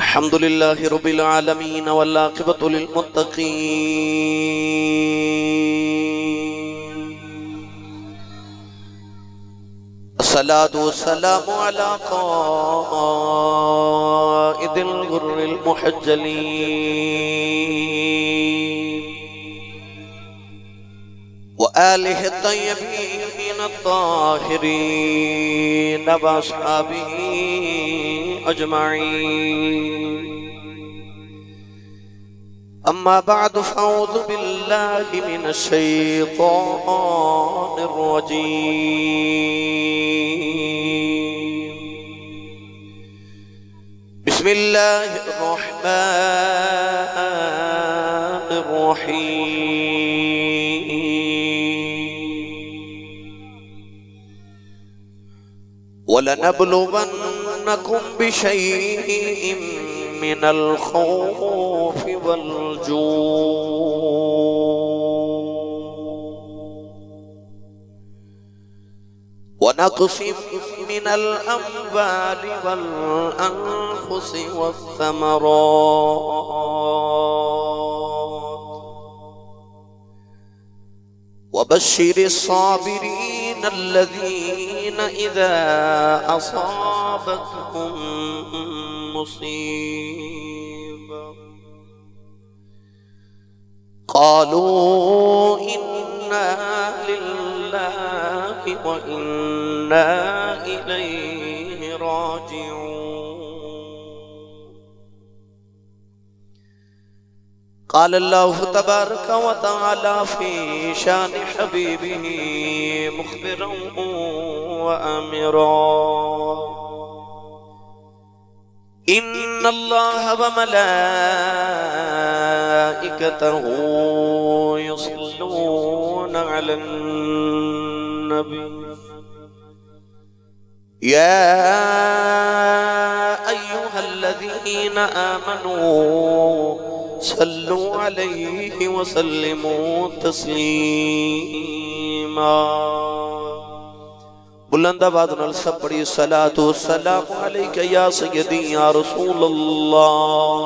الحمد لله رب العالمين والعاقبة للمتقين الصلاة والسلام على قائد الغر المحجلين وآله الطيبين الطاهرين وأصحابه أجمعين أما بعد فأعوذ بالله من الشيطان الرجيم بسم الله الرحمن الرحيم ولنبلونكم بشيء من الخوف والجوع ونقص من الأموال والأنفس والثمرات وبشر الصابرين الذين إذا أصابتهم مصيبة قالوا إنا لله وإنا إليه راجعون. قال الله تبارك وتعالى في شان حبيبه مخبرا وأمرا إن الله وملائكته يصلون على النبي يا أيها الذين آمنوا صلوا عليه وسلموا تسليما. بلند آواز نال سب بڑی صلاۃ و سلام علیک یا سیدی یا رسول اللہ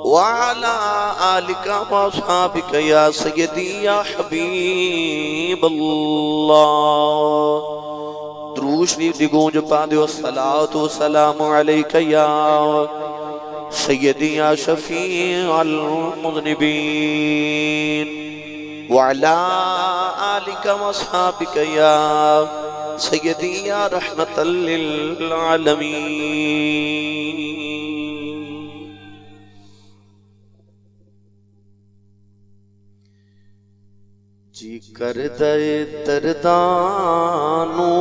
وعلی آلک و اصحابک یا سیدی یا حبیب اللہ. درود شریف دی گونج پا دیو صلاۃ و سلام علیک یا سیدی یا شفیع المذنبین وعلى آلك وأصحابك يا سيدي يا رحمة للعالمين. جی کر دے دردانو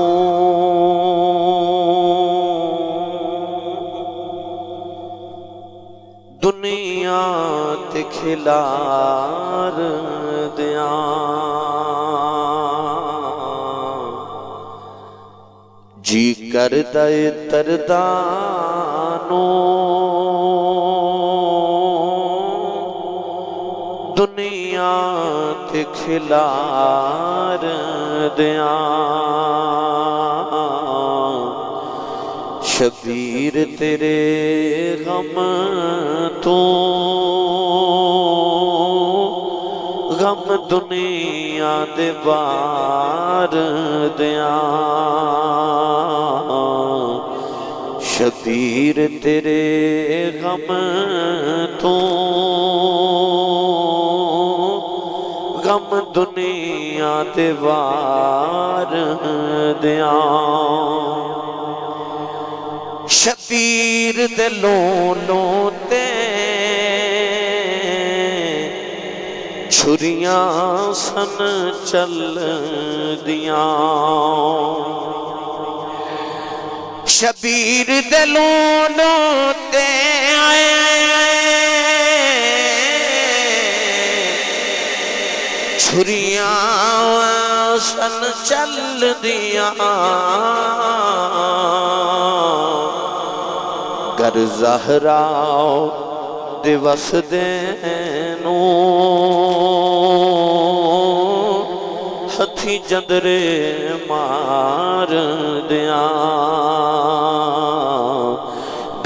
دنیا تے کھلار دیاں جی کر دے دردانو دنیا تے کھلار دیاں شبیر تیرے غم تو غم دنیا دے بار دیاں شبیر تیرے غم تو غم دنیا دے بار دیاں شبیر دے لولوں تے چھریاں سن چل دیاں شبیر دے لولوں تے چھریاں سن چل دیاں گر زہرا دیوس دینو ہتھی جندرے مار دیاں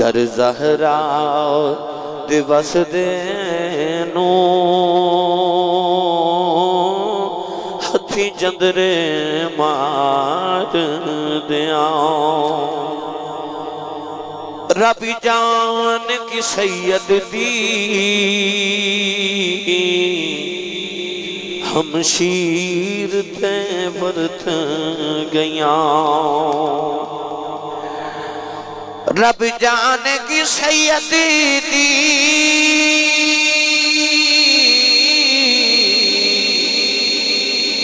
گر زہرا دیوس دینو ہتھی جندرے مار دیاں رب جان کی سید دی ہم شیر تے برت گیاں رب جان کی سید دی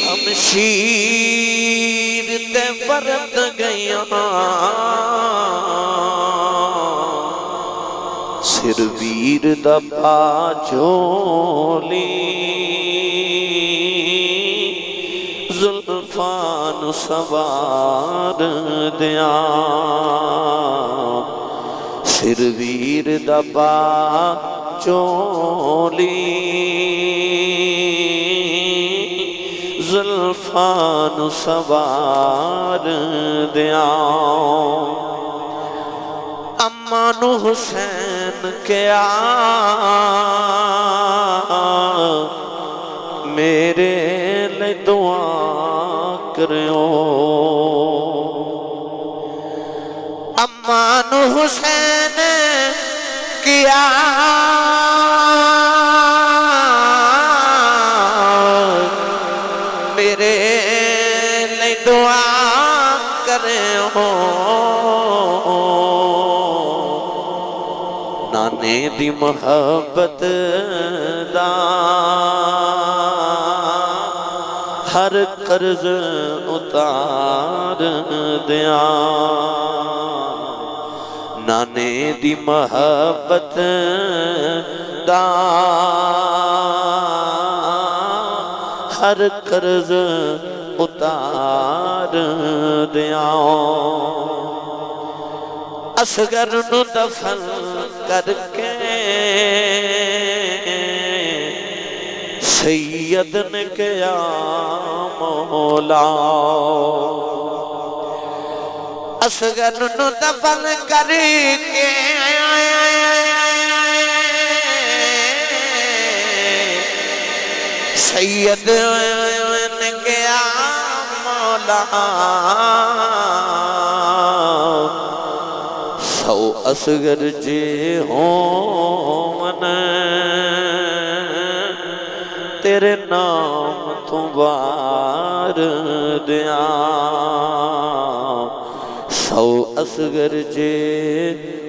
ہم شیر تے برت گیاں سر ویر دا پاچولی زلفان سوار دیاں سر ویر دا پاچولی زلفان سوار دیاں امان حسین کیا میرے لئے دعا کریو امان حسین کیا میرے لئے دعا کریو نانے دی محبت دا ہر قرض اتار دیاں نانے دی محبت دا ہر قرض اتار دیاں اصغر نو دفن کر کے سید نے کیا مولا اصغر نو دفن کر کے سید نے کیا مولا سو اصغر جے ہوں من تیرے نام تو بار دیاں سو اصغر جے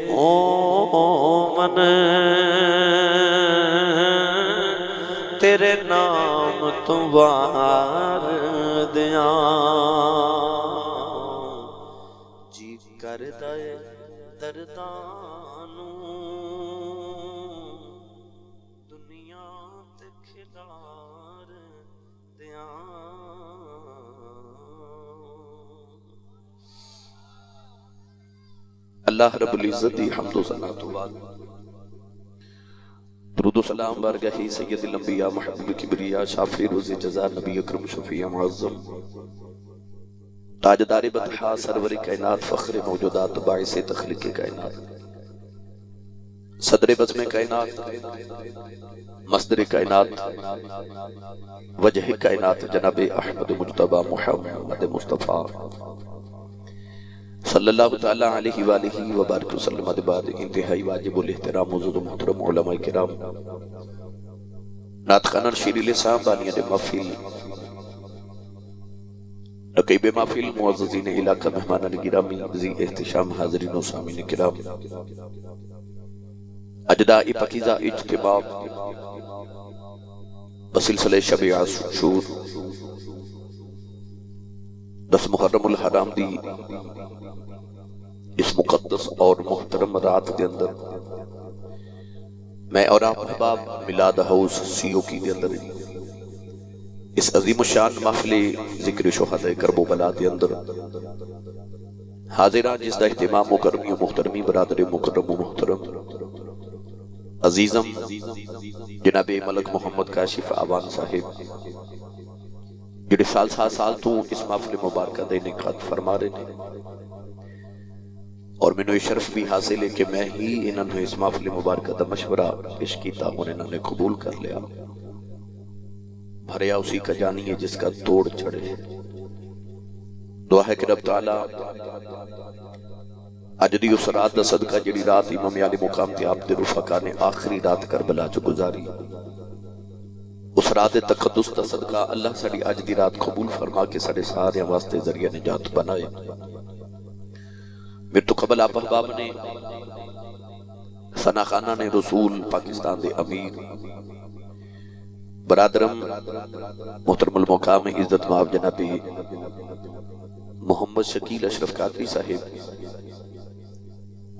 ہوں من تیرے نام تو بار دیاں جی کر دائے دردانو دنیا تے کھلار دیاں اللہ رب العزت دی حمد و ثنا تو بعد درود و سلام بارگاہ سید الانبیاء محبوب کبریا شافی روز جزا نبی اکرم شفیع معظم تاجدار بطحا سرور کائنات فخر موجودات باعث تخلیق کائنات صدر بزم کائنات مصدر کائنات وجہ کائنات جناب احمد مجتبی محمد مصطفیٰ صلی اللہ تعالی علیہ وآلہ وبارک وسلم بعد انتہائی واجب الاحترام موجود محترم علماء کرام نعت خانر شیری لسان بانیت محفل رقیب محفل معززین علاقہ مہمانان گرامی ذی احتشام حاضرین و سامعین کرام اجدائی پاکیزہ اجتماع بسلسلہ شب عاشور 10 محرم الحرام دی اس مقدس اور محترم رات کے اندر میں اور آپ احباب میلاد ہاؤس سیو کی دے اندر اس عظیم الشان محفل ذکر شہداء کرب و بلا دے اندر حاضران جس دا اہتمام مکرمی و محترمی برادر مکرم و محترم عزیزم جناب ملک محمد کاشف آوان صاحب جڑے سال تو اس محفل مبارکہ دے نکات فرما رہے ہیں اور میں نے یہ شرف بھی حاصل ہے کہ میں ہی انہوں نے اس محفل مبارکہ دا مشورہ پیش کیتا اور انہوں نے قبول کر لیا. بھریا اسی کا جانی ہے جس کا توڑ چڑھے. دعا ہے کہ رب تعالیٰ اج دی اس رات دا صدقہ جڑی رات امام علی مقام تے آپ دے رفقا نے آخری رات کربلا چ گزاری، اس رات تقدس دا صدقہ اللہ ساڈی اج دی رات قبول فرما کے ساڈے سارے واسطے ذریعہ نجات بنائے. میرے تو قبل آپ احباب نے، ثنا خانہ نے، رسول پاکستان دے امیر برادرم محترم المقام عزت مآب جنابی محمد شکیل اشرف قادری صاحب،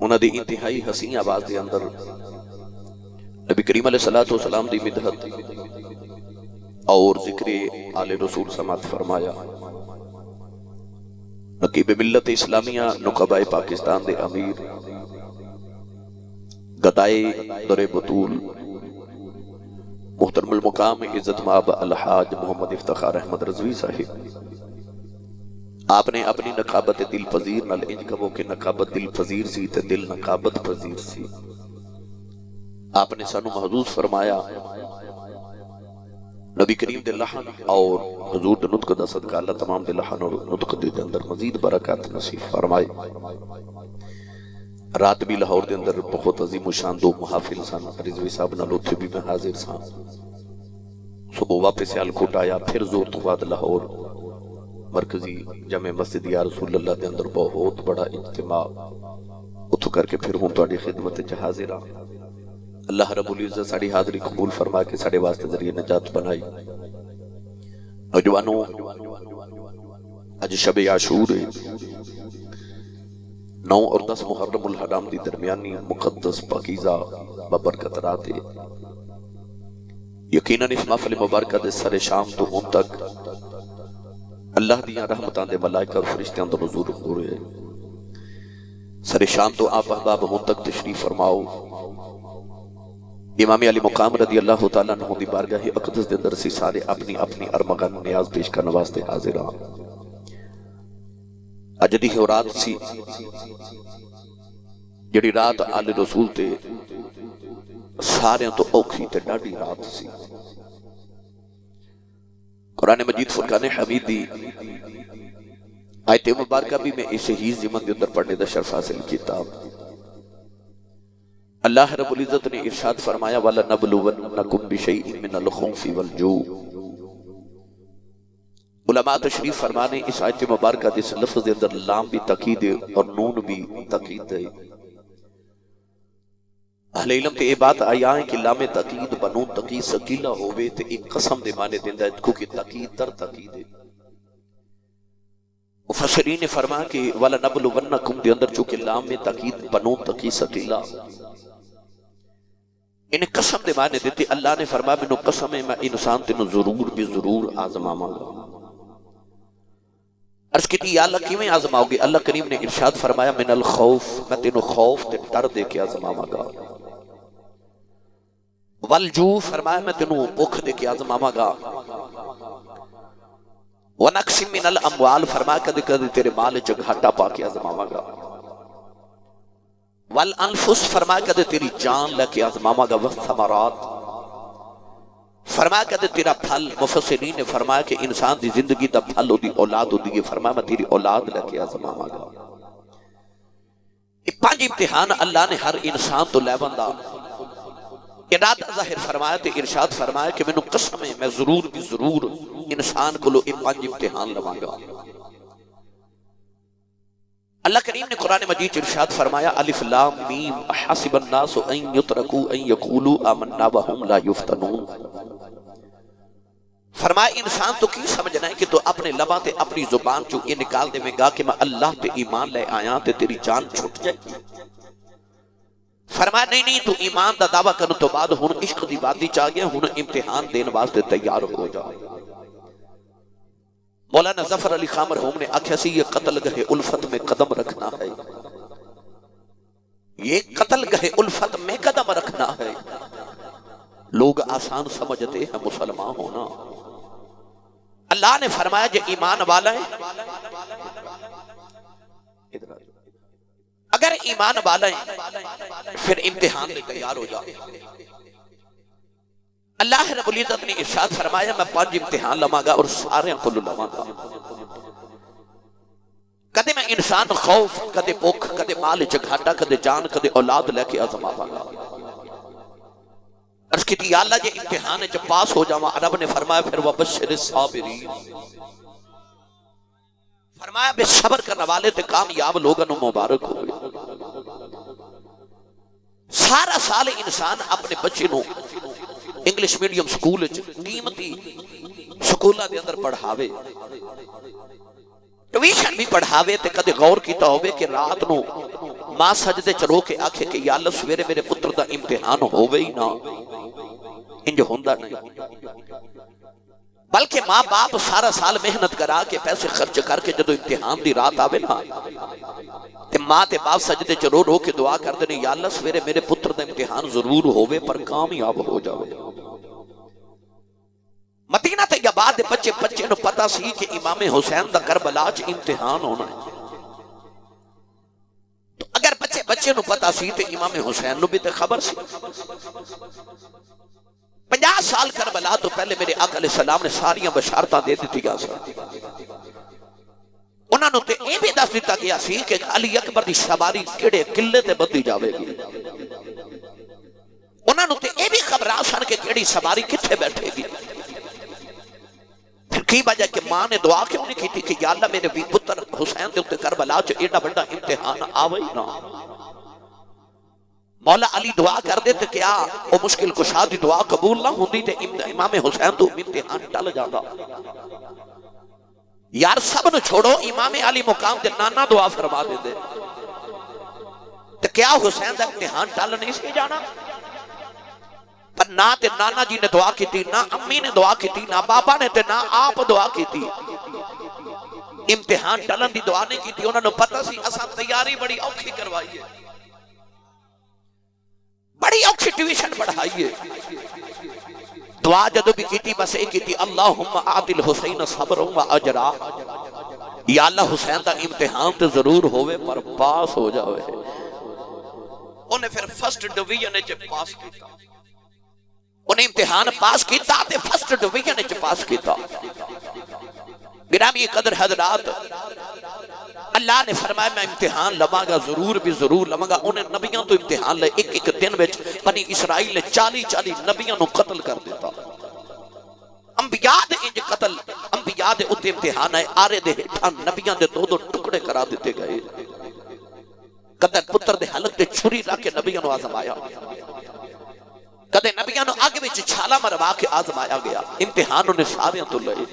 انہاں دی انتہائی حسین آواز دے اندر نبی کریم علیہ السلام دی مدحت اور ذکر آل رسول سماعت فرمایا. نقیب ملت اسلامیہ نقبۂ پاکستان دے امیر گدائے در بطول محترم المقام عزت مآب الحاج محمد افتخار احمد رضوی صاحب، آپ نے اپنی نقابت دل پذیر نال انج کہو کہ نقابت دل پذیر سی تے دل نقابت پذیر سی. آپ نے سانو محظوظ فرمایا نبی کریم دے لحن اور حضور دے نطق دا صدقہ اللہ تمام دے لحن اور نطق دے اندر مزید برکات نصیب فرمائے. رات بھی لاہور دے اندر بہت عظیم و شان دو محافل سن، رضوی صاحب نال اوتھے بھی میں حاضر سا. صبح واپس سیالکوٹ آیا، پھر زور تو بعد لاہور مرکزی جامع مسجد یا رسول اللہ دے اندر بہت بڑا اجتماع اتھو کر کے پھر ہوں تواڈی خدمت وچ حاضر ہاں. اللہ رب العزت ساڑی حاضری قبول فرما کے ساڑے واسطے ذریعہ نجات بنائی. نوجوانوں، اج شب عاشور 9 اور 10 محرم الحرام دی درمیانی مقدس پاکیزہ ببرکت رات ہے. یقیناً اس محفل مبارکہ دے سر شام تو ہون تک اللہ دیاں رحمتاں دے ملائکہ اور فرشتیاں دا نزول ہو رہے ہیں. سر شام تو آپ احباب ہون تک تشریف فرماؤ. امام علی مقام رضی اللہ تعالیٰ عنہ دی بارگاہ اقدس دے اندر سی سارے اپنی اپنی ارمغان نیاز پیش کرنے واسطے حاضر ہاں. اج دی ہو رات سی جڑی رات آل رسول تے سارے تو اوکھی تے ڈاڈی رات سی. قرآن مجید فرقان حمید دی آیت مبارکہ بھی میں اسے ہی زمن دے اندر پڑھنے دا شرف حاصل کیتا. اللہ رب العزت نے ارشاد فرمایا وَلَنَبْلُوَنَّكُمْ بِشَيْءٍ مِّنَ الْخَوْفِ وَالْجُوعِ. علماء تشریف فرمانے اس آیت مبارکہ دے اس لفظ دے اندر لام بھی تاکید ہے اور نون بھی تاکید ہے. اہل علم تے یہ بات آیا ہے کہ لام تاکید بنون تاکید سکیلہ ہوئے تے ایک قسم دے معنی دیندہ ہے کیونکہ تاکید در تاکید ہے. مفسرین نے فرمایا کہ وَلَنَبْلُوَنَّكُمْ دے اندر چونکہ لام میں تاکید بنون تاکید سکیلہ انہیں قسم دے معنی دیتے. اللہ نے فرمایا منو قسم ہے میں انسان تینو ضرور بھی ضرور آزماما گا. عرض کی تھی یا اللہ کیوں میں آزماؤ گے؟ اللہ کریم نے ارشاد فرمایا من الخوف میں تینو خوف تے ڈر دے کے آزماما گا. والجوع فرمایا میں تینو بھوک دے کے آزماما گا. ونقص من الاموال فرمایا کدے کدے تیرے مال چ گھاٹا پا کے آزماما گا. والانفس فرمایا کدے تیری جان لے کے آزماما گا. والثمرات فرمایا کہتے تیرا پھل. مفسرین نے فرمایا کہ انسان دی زندگی دا پھل ہو دی اولاد ہو دی. فرمایا میں تیری اولاد لے کے آزماما گا. یہ 5 امتحان اللہ نے ہر انسان تو لے بندہ ارادہ ظاہر فرمایا تے ارشاد فرمایا کہ میں قسم ہے میں ضرور بھی ضرور انسان کو لو 5 امتحان لواں گا. اللہ کریم نے قرآن مجید ارشاد فرمایا الف لام میم حسب الناس ان یترکوا ان یقولوا آمنا وهم لا یفتنون. فرمایا انسان تو کی سمجھنا ہے کہ تو اپنے لباں تے اپنی زبان چوں یہ نکال دے میں گا کہ میں اللہ تے ایمان لے آیا تے تیری جان چھٹ جائے. فرمایا نہیں تو ایمان دا دعویٰ کرنے تو بعد ہن عشق دی وادی چاہ گیا, ہن امتحان دین واسطے تیار ہو جا. مولانا ظفر علی خان مرحوم نے آکھیا سی یہ قتل گہے الفت میں قدم رکھنا ہے, یہ قتل گہے الفت میں قدم رکھنا ہے. لوگ آسان سمجھتے ہیں مسلمان ہونا. اللہ نے فرمایا جو ایمان والا ہے, اگر اگر ایمان والا ہے پھر امتحان لے تیار ہو جا. اللہ رب العزت نے ارشاد فرمایا میں 5 امتحان لواں گا اور سارے کو لواں گا. کدے میں انسان خوف، کدے بھوک، کدے مال چگھاٹا، کدے جان، کدے اولاد لے کے آزماواں گا. عرض کی یا اللہ یہ امتحان جب پاس ہو جاواں، رب نے فرمایا پھر وبشر الصابرین، فرمایا بے صبر کرنے والے تے کامیاب لوگوں نو مبارک ہوئے. سارا سال انسان اپنے بچے نو انگلش میڈیم سکول قیمتی سکولہ دے اندر پڑھاوے، ٹویشن بھی پڑھاوے تے کدے غور کیتا ہوئے کہ رات نو ماں سجدے چلو کے آکھے کہ یا اللہ سویرے میرے پتر دا امتحان ہوئے ہی نہ، انج ہوندہ نہیں. بلکہ ماں باپ سارا سال محنت کرا کے پیسے خرچ کر کے جدو امتحان دی رات آوے نا تے ماں تے باپ سجدے چ رو رو کے دعا کر دینے یا اللہ سویرے میرے پتر دا امتحان ضرور ہوئے پر کامیاب ہو جاوے. مدینہ طیبہ دے بچے نو پتہ سی کہ امام حسین دا کربلا چ امتحان ہونا ہے. تو اگر بچے نو پتہ سی تے امام حسین نو بھی تے خبر سی. 50 سال کربلا تو پہلے میرے آقا علیہ السلام نے ساریاں بشارتاں دے دیتی گیا سا. انہاں نو تے اے بھی دس دیتا گیا سی کہ علی اکبر دی سواری کیڑے قلعے تے بدی جاوے گی. انہاں نو تے اے بھی خبر آسان کہ کیڑی سواری کتھے بیٹھے گی. پھر کی وجہ کہ ماں نے دعا کیوں نہیں کی تھی کہ یا اللہ میرے بھی پتر حسین دے کربلا چ ایڈا بڑا امتحان آوے ہی نہ. مولا علی دعا کر دے تے کیا او مشکل کشا دی دعا قبول نہ ہوندی تے امام حسین تو امتحان ٹل جاتا. یار سب نو چھوڑو امام علی مقام دے نانا دعا فرما دے دے تے کیا حسین دا امتحان ٹل نہیں سی جانا. پر نہ تے نانا جی نے دعا کی تھی، نہ امی نے دعا کی تھی، نہ بابا نے تے نہ آپ دعا کی تھی. امتحان ٹلن دی دعا نہیں کی تھی. انہوں نے پتہ سی اساں تیاری بڑی اوکھی کروائی ہے، بڑی اوکھی ٹیوشن پڑھائی ہے. دعا جدو بھی کیتی بس ایک کیتی اللہم آدل حسین صبر و اجرا، یا اللہ حسین دا امتحان تے ضرور ہوئے پر پاس ہو جاوے. انہیں پھر فرسٹ ڈویژن چ پاس کیتا، انہیں امتحان پاس کیتا تے فرسٹ ڈویژن چ پاس کیتا. گرامی قدر حضرات، اللہ نے فرمایا میں امتحان لواں گا، ضرور بھی ضرور لواں گا. انہیں نبیوں تو امتحان لے، ایک دن وچ بنی اسرائیل نے 40 نبیوں نو قتل کر دیتا. انبیاء دے انج قتل، انبیاء دے اتے امتحان ہے. آرے دے ہٹھا نبیوں دے 2 ٹکڑے کرا دیتے گئے. کدے پتر دے حلق تے چھری لا کے نبیوں نو آزمایا، کدے نبیوں نو اگ وچ چھالا مروا کے آزمایا گیا. امتحان انہیں سارے تو لئے.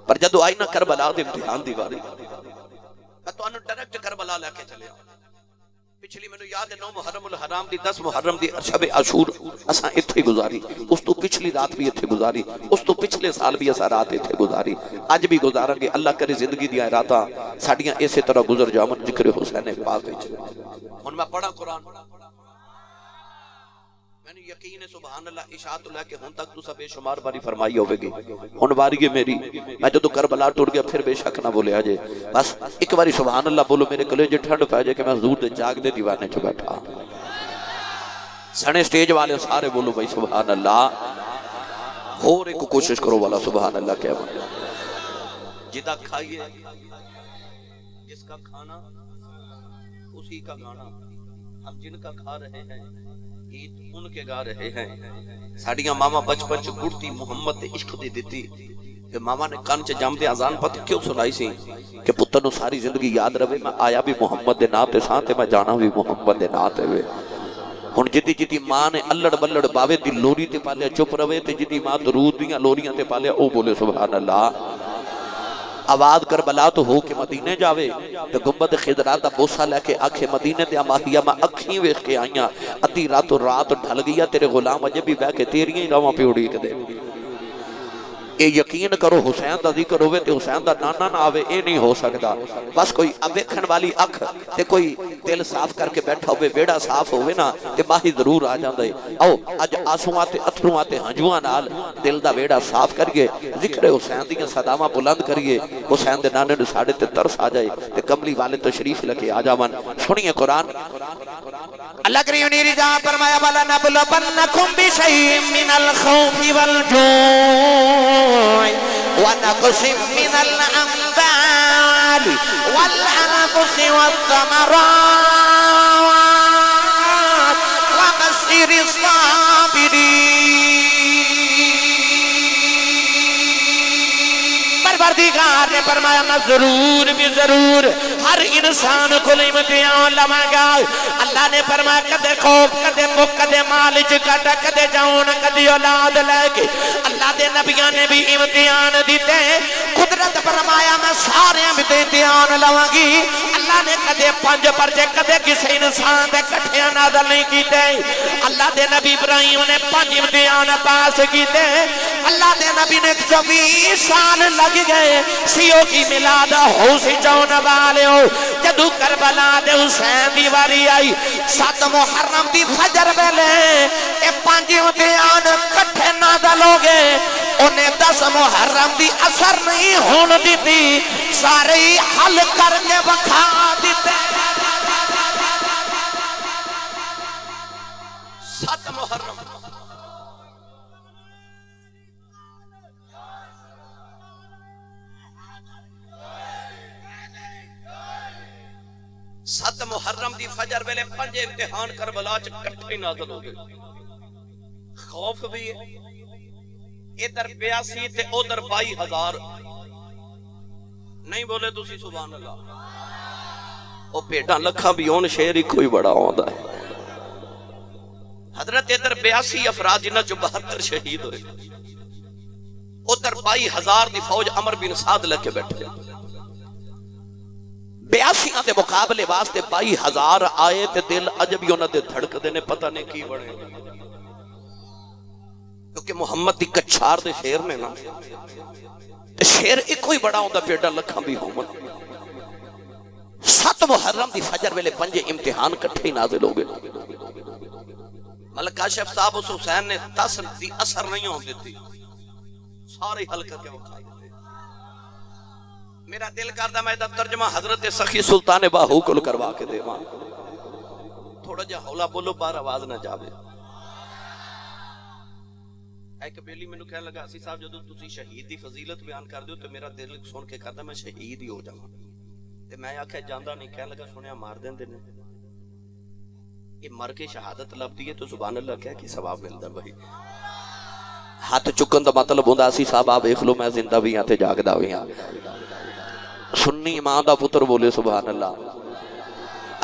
پر جدو آئی نہ کربلا دے امتحان دی واری، میں تو انہوں ڈائریکٹ کربلا لے کے چلے. پچھلی میں یاد ہے 9 محرم الحرام دی 10 محرم دی شب عاشور اساں اتھے گزاری. اس تو پچھلی رات بھی اتھے گزاری، اس تو پچھلے سال بھی اساں رات اتھے گزاری، اج بھی گزاریں گے. اللہ کرے زندگی دیاں راتاں ساڈیاں اسی طرح گزر جاون ذکر حسین پاک وچ. ہن میں پڑھا قرآن، میں نے یقین ہے سبحان اللہ اشاعت اللہ کے ہن تک تو سب بے شمار باری فرمائی ہوئے گی. ہن باری ہے میری، میں جدو کربلا ٹوٹ گیا پھر بے شک نہ بولے آجے. بس ایک باری سبحان اللہ بولو، میرے کلیجے ٹھنڈ پہ جائے کہ میں حضور دے جاگ دے دیوانے چ بیٹھا. سنے سٹیج والے سارے بولو بھائی سبحان اللہ. اور ایک کوشش کرو والا سبحان اللہ کیا بولے. جدا کھائیے جس کا کھانا اسی کا گانا. ہم جن کا کھا رہے ہیں عید ان کے گا رہے ہیں. ساڑیاں ماما بچپن چ گڑتی محمد دے عشق دی دیتی کہ ماما نے کان چ جام دے آزان پتہ کیوں سنائی سی کہ پتر نو ساری زندگی یاد رہے میں آیا بھی محمد دے ناتے ساتھ میں جانا بھی محمد دے ناتے ہوئے. ہن جدی ماں نے الڑ بلڑ باوے دی لوری تے پالیا چپ رہے تے جدی ماں درود دیاں لوریاں تے پالیا او بولے سبحان اللہ. آواز کربلا تو ہو کے مدینے جاوے تو گنبد خضرا دا بوسا لے کے آکھے مدینے دے ماہیہ میں اکھیں ویکھ کے آئیاں. ادھی رات ڈھل گیا تیرے غلام اجے بھی بہ کے تیریاں ہی راواں پہ اڑی کے دے. یہ یقین کرو حسین دا ذکر ہوئے تے حسین دا نانا نہ آوے، یہ نہیں ہو سکتا۔ بس کوئی ویکھن والی اکھ تے کوئی دل صاف کر کے بیٹھا ہوئے، ویڑا صاف ہوئے نا تے ماہی ضرور آ جاندے۔ آؤ اج آنسواں تے اتھرواں تے ہنجواں نال دل دا ویڑا صاف کریے، ذکر حسین دیاں صداواں بلند کریے، حسین دے نانے نو ساڈے تے ترس آ جائے تے کملی والے تشریف لے آ جاون۔ سنیے قرآن، اللہ کریم نے رضا فرمایا وَلَنَبْلُوَنَّكُمْ بِشَيْءٍ مِّنَ الْخَوْفِ وَالْجُوعِ وَنَقْصٍ مِّنَ الْأَمْوَالِ وَالْأَنفُسِ وَالثَّمَرَاتِ وَبَشِّرِ الصَّابِرِينَ۔ پروردگار نے فرمایا میں ضرور بھی ضرور ہر انسان کو امتحان لواں گا۔ اللہ نے فرمایا کدے خوف کدے بھوک کدے مال چکٹ کدے جان کدے اولاد لے کے اللہ دے نبیوں نے بھی امتحان دیتے۔ قدرت فرمایا میں سارے امتحان لواں گی۔ اللہ نے کدے 5 پرچے کدے کسی انسان دے کٹھے نازل نہیں کیتے۔ اللہ دے نبی ابراہیم نے 5 امتحان پاس کیتے۔ اللہ دے نبی نے 120 سال لگ گئے سیو کی میلاد ہو سی جون والے ہو۔ جدو کربلا دے حسین دی واری آئی 7 محرم دی فجر ویلے اے 5 امتحان کٹھے نازل ہو گئے۔ انہیں 10 محرم دی اثر نہیں ہون دیتی، سارے ہی حل کر کے بکھا دیتے۔ 7 محرم 7 محرم دی فجر ویلے 5 امتحان کربلا چ کٹھے نازل ہو گئے۔ خوف بھی ہے، ادھر 82 تے ادھر 22,000 نہیں بولے تسی سبحان اللہ۔ او پیٹاں لکھاں بھی ہون شیر ہی کوئی بڑا ہوندا ہے۔ حضرت ادھر 82 افراد جنہاں چ 72 شہید ہوئے، ادھر 22,000 دی فوج عمر بن سعد لے کے بیٹھے۔ 82 دے مقابلے واسطے 22,000 آئے تے دل عجب ہی انہاں دے دھڑکدے نے، پتہ نہیں کی بنے، کیونکہ محمد دی کچھار دے شیر نے نا، شیر ایک کوئی بڑا ہوندا پیڑا لکھاں بھی ہون۔ 7 محرم دی فجر ویلے 5 امتحان کٹھے نازل ہو گئے۔ ملک کاشف صاحب اس حسین نے 10 دی اثر نہیں ہون دیتی، سارے حل کر کے وکھا دیتے۔ میرا دل کردا میں دا ترجمہ حضرت سخی سلطان باہو کو کروا کے دے ماں، تھوڑا جا ہولا بولو بار آواز نہ جاوے۔ ایک بیلی میں نے کہنے لگا اسی صاحب جدو تسی شہید دی فضیلت بیان کر دیو تو میرا دل سن کے کردا میں شہید ہی ہو جاواں، تے میں آکھیا جاندا نہیں، کہنے لگا سنیا مار دیندے نے، یہ مر کے شہادت لبدی ہے تو سبحان اللہ کہہ کے ثواب ملدا بھائی۔ ہاتھ چکن دا مطلب ہوندا اسی صاحب آپ دیکھ لو میں زندہ بھی ہاں تے جاگدا بھی ہاں۔ سنی ماں دا پتر بولے سبحان اللہ۔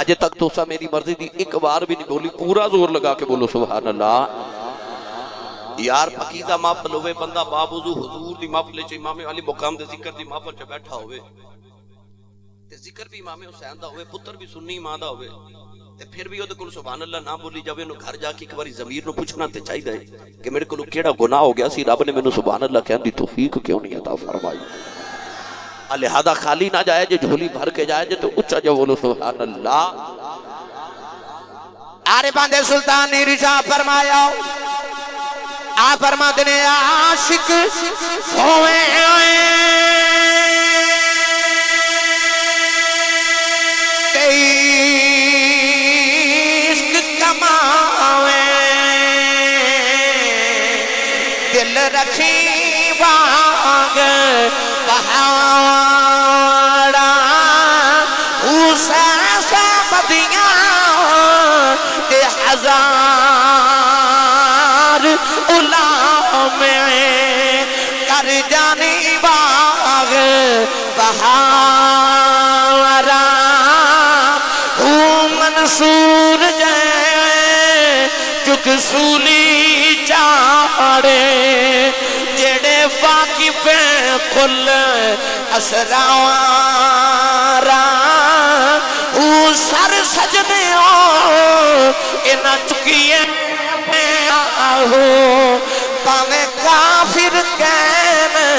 اجے تک تو سا میری مرضی دی ایک بار بھی نہیں بولی، پورا زور لگا کے بولو سبحان اللہ۔ یار پکیزہ محفل ہوئے، بندہ بابوزو حضور دی محفل چ امام علی مقام دے ذکر دی محفل چ بیٹھا ہوئے تے ذکر بھی امام حسین دا ہوئے، پتر بھی سنی ماں دا ہوئے تے پھر بھی اودے کول سبحان اللہ نہ بولی جاوے، نو گھر جا کے ایک باری ضمیر نو پوچھنا تے چاہیدا ہے کہ میرے کولوں کیڑا گناہ ہو گیا سی، رب نے مینوں سبحان اللہ کہن دی توفیق کیوں نہیں عطا فرمائی۔ لہذا خالی نہ جائے جے، جھولی بھر کے جائے جے تو اچھا جو بولو سبحان اللہ۔ عارفان دے سلطان نے رضا فرمایا، آپ فرما دنے عاشق ہوئے عشق کماوے، دل رکھی باغ پہاڑا اسے سے بدیاں تے ہزار غلام کر جانی باغ بہارا منصور جائے چک سولی چاڑے جڑے واقف کل اسرارا سر سجنے انہ چکیے پاوے کافر کہنے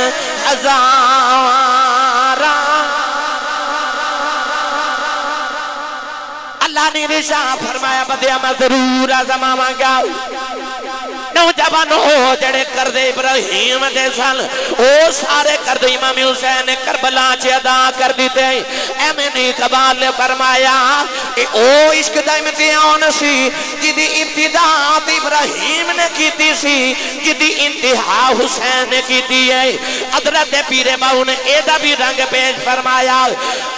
نے رشاہ فرمایا بدیا میں ضرور آزماواں گا نوجوانو جڑے کردے ابراہیم دے سال او سارے کردے امام حسین کربلا چ ادا کر دیتے اے میں نے قبال نے فرمایا او عشق دا امتحان سی جدی ابتدا ابراہیم نے کیتی سی جدی انتہا حسین نے کیتی ہے حضرت پیر باو نے ایدا بھی رنگ پیش فرمایا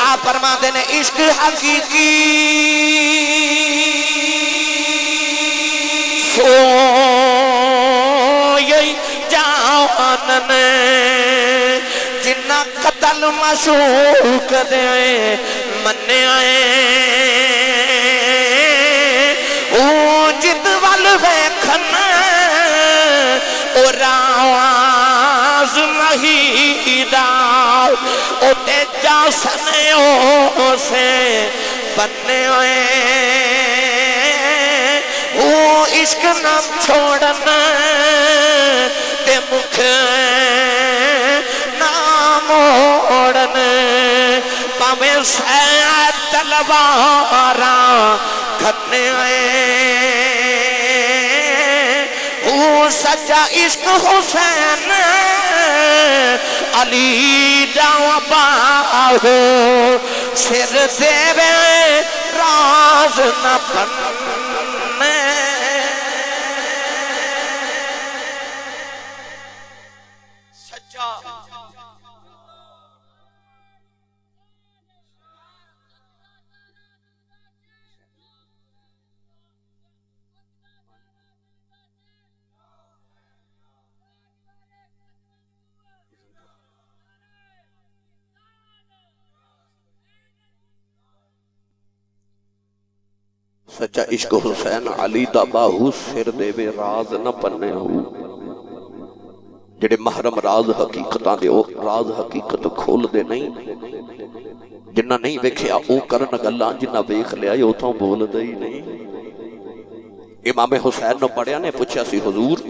آپ فرماتے نے عشق حقیقی جان جنہ قتل مشوق دے منے آئے او جد وال ویکھن او راز مہیدہ او تے جا سنے او سے بننے آئے او عشق نہ چھوڑنا تے مکھ نہ موڑنا پاویں سید تلواراں کھنے آئے او سچا عشق حسین علی دا باہو سر دے راز نہ بننے سچا عشق حسین علی دا باہو سر دے وے راز نہ پنے ہو جڑے محرم راز حقیقتاں دے او راز حقیقت کھول دے نہیں جنہ نہیں ویکھیا او کرن گلاں جنہ ویکھ لیا او تھوں بول دے ہی نہیں امام حسین نو پڑھیا نے پوچھا سی حضور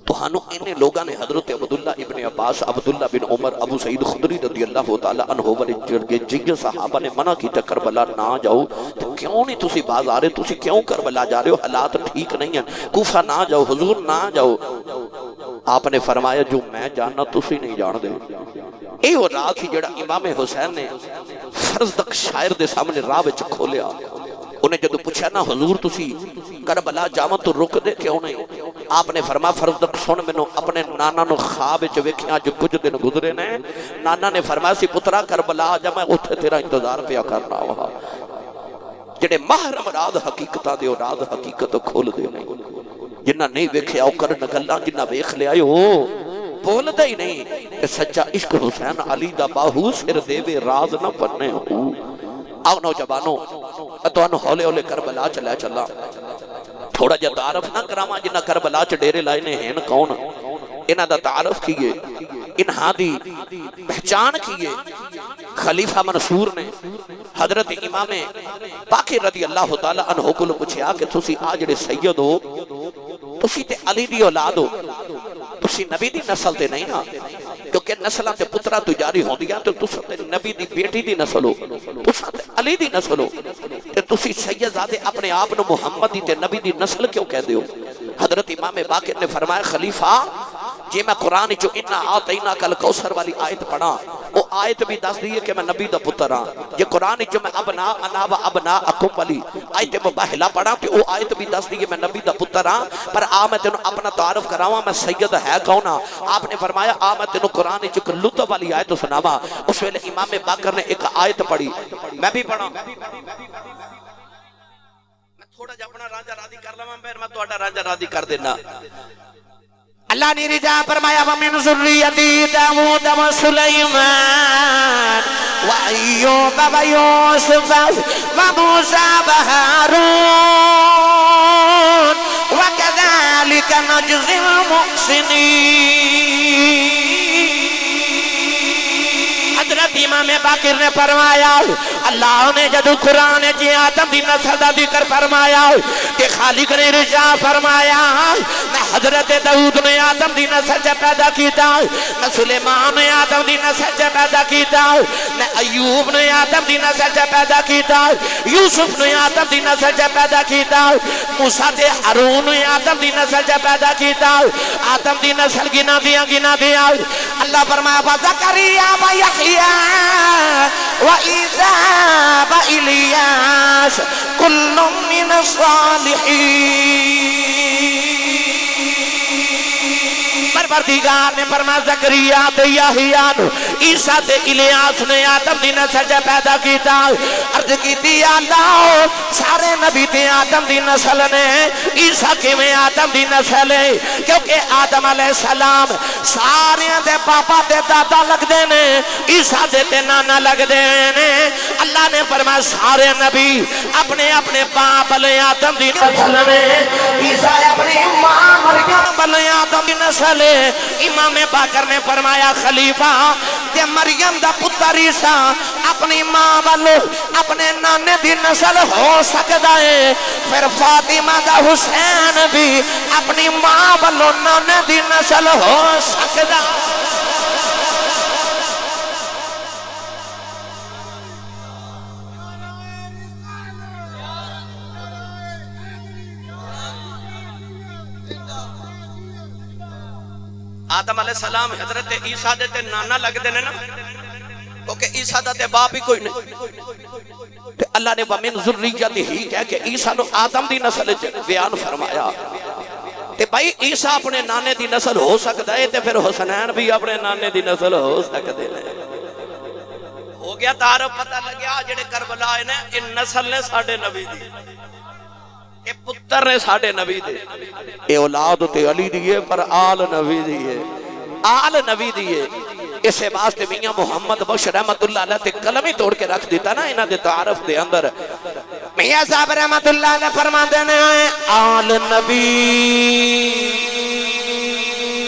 تہانوں انہیں لوگاں نے حضرت عبداللہ ابن عباس عبداللہ بن عمر ابو سعید خدری رضی اللہ تعالیٰ عنہ والے جرگے جنگ صحابہ نے منع کی کربلا نہ جاؤ تو کیوں نہیں تسی باز آ رہے تسی کیوں کربلا جا رہے ہو حالات ٹھیک نہیں ہیں کوفہ نہ جاؤ حضور نہ جاؤ آپ نے فرمایا جو میں جاننا تسی نہیں جان دے اے وہ راہ تھی جڑا امام حسین نے فرزدق شاعر دے سامنے راہ وچ کھولیا انہیں جدو پوچھا نا حضور تسی کربلا جاواں تو رک دے کیوں نہیں آپ نے فرما فرزدق سن مینوں اپنے نانا نو خواب وچ ویکھیا جو کچھ دن گزرے نے نانا نے فرمایا سی پترا کربلا جا میں اوتھے تیرا انتظار پیا کرنا وا جڑے محرم راز حقیقتاں دے او راز حقیقت کھول دے نہیں جنہ نہیں ویکھیا او کرن گلاں جنہ ویکھ لیا او بول دے ہی نہیں کہ سچا عشق حسین علی دا باہو سر دے وے راز نہ پنے ہو آؤ نوجوانوں تو انہوں ہولے ہولے کربلا چلے چلا تھوڑا جا تعارف نہ کراما جنہ کربلا چ ڈیرے لائے نے ہیں کون انہاں دا تعارف کیے انہاں دی پہچان کیے خلیفہ منصور نے حضرت امام باقر رضی اللہ تعالیٰ عنہ کو پوچھیا کہ تسی آ جڑے سید ہو تسی تے علی دی اولاد ہو تسی نبی دی نسل تے نہیں نا کیونکہ نسلاں تے پترا تو جاری ہوندیاں تے تسی تے نبی دی بیٹی دی نسل ہو تسی تے علی دی نسل ہو تے تسی سید زادے اپنے آپ نو محمد دی تے نبی دی نسل کیوں کہہ دیو حضرت امام باقر نے فرمایا خلیفہ جے میں قرآن جو انا آتینا کل کوثر والی آیت پڑھا وہ آیت بھی دس دیئے کہ میں نبی دا پتر ہاں یہ قرآن جو میں ابنا انا و ابنا اکم والی آیت مباہلہ پڑھا کہ وہ آیت بھی دس دیئے میں نبی دا پتر ہاں پر میں تینوں اپنا تعارف کراؤں میں سید ہے کون آپ نے فرمایا میں تینوں قرآن جو لطف والی آیت سناوا اس ویلے امام باقر نے ایک آیت پڑھی میں بھی پڑھا تھوڑا جا اپنا راجہ رادی کر لواں پھر میں تہاڈا راجہ رادی کر دینا اللہ نے رجا فرمایا ومن ذریتی داؤد و سلیمان و ایوب و یوسف و موسیٰ و ہارون وکذالک نجزی المحسنین حضرت امام باقر نے فرمایا اللہ نے جدو قرآن جی آدم دی نسل دا ذکر فرمایا کہ خالق نے رجا فرمایا میں حضرت داؤد نے آدم دی نسل سے پیدا کیتا میں سلیمان نے آدم دی نسل سے پیدا کیتا میں ایوب نے آدم دی نسل سے پیدا کیتا یوسف نے آدم دی نسل سے پیدا کیتا موسیٰ تے ہارون نے آدم دی نسل سے پیدا کیتا آدم دی نسل گنا دیا اللہ فرمایا وزکریا و یحییٰ و عیسیٰ و الیاس کل من الصالحین پروردگار نے فرمایا زکریا تے یحییٰ عیسیٰ تے الیاس نے آدم دی نسل سے پیدا کیتا عرض کیتی اللہ سارے نبی تے آدم دی نسل نے عیسیٰ کی میں آدم دی نسل ہے کیونکہ آدم علیہ السلام سارے دے پاپا تے دادا لگ دینے عیسیٰ دے تے نانا لگ دینے اللہ نے فرمایا سارے نبی اپنے اپنے باپ علیہ آدم دی نسل نے عیسیٰ اپنی ماں مریم علیہ آدم دی نسل ہے امام باقر نے فرمایا خلیفہ تے مریم دا پتر عیسیٰ اپنی ماں والو اپنے نانے دی نسل ہو سکتا ہے پھر فاطمہ دا حسین بھی اپنی ماں والو نانے دی نسل ہو سکتا ہے آدم علیہ السلام حضرت عیسیٰ دے تے نانا لگ دینے نا کیونکہ عیسیٰ دا تے باپ ہی کوئی نہیں تے اللہ نے وَمِن ذُرِّيَّتِهِ ہی کہہ کہ عیسیٰ نو آدم دی نسل بیان فرمایا تے بھائی عیسیٰ اپنے نانے دی نسل ہو سکتا ہے تے پھر حسنین بھی اپنے نانے دی نسل ہو سکتے ہیں ہو گیا تعارف پتہ لگیا جڑے کربلا نے ان نسل نے ساڑھے نبی دی اے پتر نے ساڑھے نبی دے اے اولاد تے علی دیئے پر آل نبی دیئے آل نبی دیئے اسے واسطے میاں محمد بخش رحمت اللہ علیہ تے قلم ہی توڑ کے رکھ دیتا نا انہاں دے تعارف دے اندر میاں صاحب رحمت اللہ علیہ فرما دینے آئے آل نبی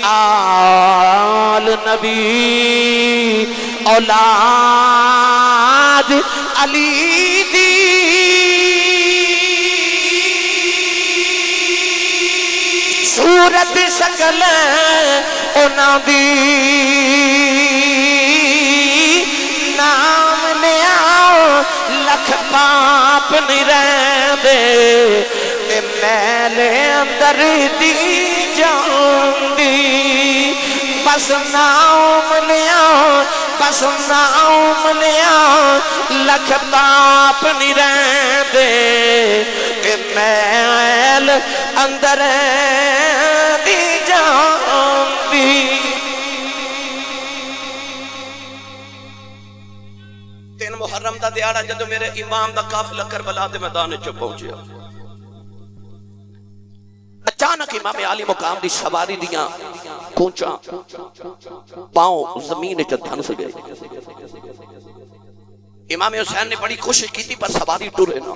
آل نبی اولاد علی دی صورت شکل اونا دی نام لیا لکھ پاپ نہیں رہ دے تے میلے اندر دی جان دی بس نام لیا بس نام لیا لکھ پاپ نہیں رہ دے تے میل اندر دی جان دی تین محرم دا دیارہ جدو میرے امام دا قافلہ کربلا دے میدان چ پہنچیا اچانک امام عالی مقام دی سواری دیاں کونچاں پاؤں زمین چ دھنس گئے امام حسین نے بڑی کوشش کی تھی پر سواری ٹرے نہ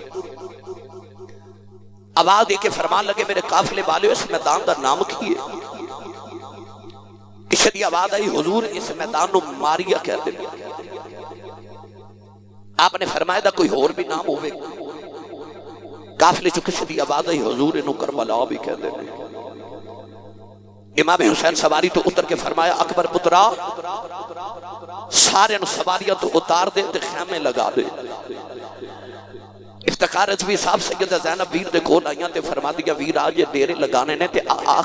آواز دے کے فرمان لگے میرے قافلے والے اس میدان دا نام کیے کسی دی آواز آئی حضور اس میدان نو ماریا کہتے ہیں آپ نے فرمایا دا کوئی اور بھی نام ہوئے قافلے چو کسی دی آواز آئی حضور انہوں کربلا بھی کہتے ہیں امام حسین سواری تو اتر کے فرمایا اکبر پترا سارے سواریاں تو اتار دے تے خیمے لگا دے افتخار رضوی صاحب سیدہ زینب ویر دے کول آئیاں تے فرما دیا ویر آج یہ ڈیرے لگانے نے تے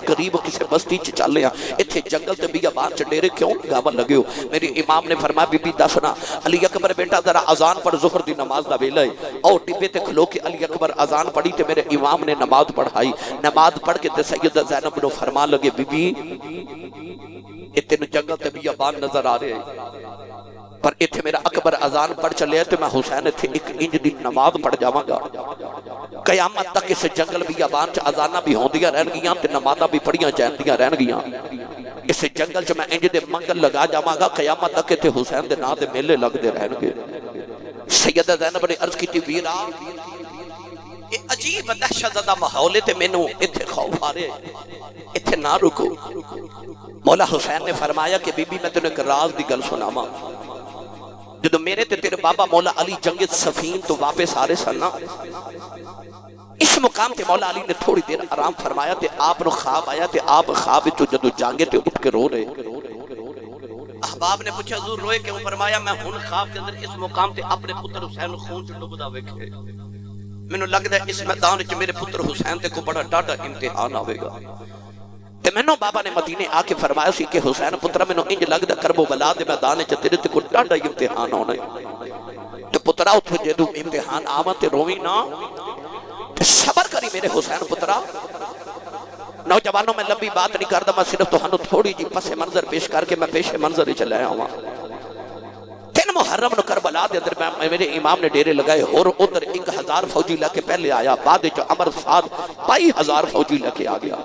قریب کسے بستی چ چل لیا اتھے جنگل تے بیابان چ ڈیرے کیوں لگاون لگے ہو میری امام نے فرمایا بی بی دسنا علی اکبر بیٹا ذرا اذان پڑھ ظہر دی نماز دا ویلا ہے او ٹبے تے کھلو کے علی اکبر اذان پڑھی تے میرے امام نے نماز پڑھائی نماز پڑھ کے تے سیدہ زینب نو فرمان لگے بی بی اتنے جنگل تے بیابان نظر آ رہے ہیں پر اتھے میرا اکبر اذان پڑھ چلے تو میں حسین اتھے ایک انج دی نماز پڑھ جاواں گا قیامت تک اس جنگل بیابان چ اذاناں بھی ہوندیاں رہن گیاں تے نمازاں بھی پڑھیاں جاندیاں رہن گیاں اس جنگل چ میں انج دے منگل لگا جاواں گا قیامت تک اتھے حسین دے نام دے میلے لگدے رہن گے سیدہ زینب نے عرض کیتی ویرا یہ عجیب دہشت زدہ ماحول تے مینوں اتھے خوف آ رہے اتھے نہ رکو مولا حسین نے فرمایا کہ بی بی میں تینوں ایک راز دی گل سناواں جدو میرے تے تیرے بابا مولا علی جنگ صفین تو واپس آ رہے سن نا، اس مقام تے مولا علی نے تھوڑی دیر آرام فرمایا تے آپ نو خواب آیا تے آپ خواب تو جدو جانگے تے اٹھ کے رو رہے۔ احباب نے پوچھا حضور روئے کیوں؟ فرمایا میں ہن خواب کے اندر اس مقام تے اپنے پتر حسین خون چ ڈبدا ویکھے، مینوں لگدا ہے اس میدان وچ میرے پتر حسین تے کو بڑا ڈاڈا امتحان آوے گا۔ تے مینوں بابا نے مدینے آ کے فرمایا سی کہ حسین پترا مینوں انج لگدا کربو بلا دے میدان وچ تیرے تے کو ڈاڈا امتحان ہونا ہے، تے پترا اوتھے جدوں امتحان آواں تے روویں نہ، تے صبر کری میرے حسین پترا۔ نوجوانوں میں لمبی بات نہیں کردا، میں صرف تہانوں تھوڑی جی پس منظر پیش کر کے میں پیش منظر چ لے آواں۔ 3 محرم نو کربلا دے اندر میرے امام نے ڈیرے لگائے، اور ادھر 1000 فوجی لے کے پہلے آیا، بعد وچ عمر سعد 22,000 فوجی لے کے آ گیا۔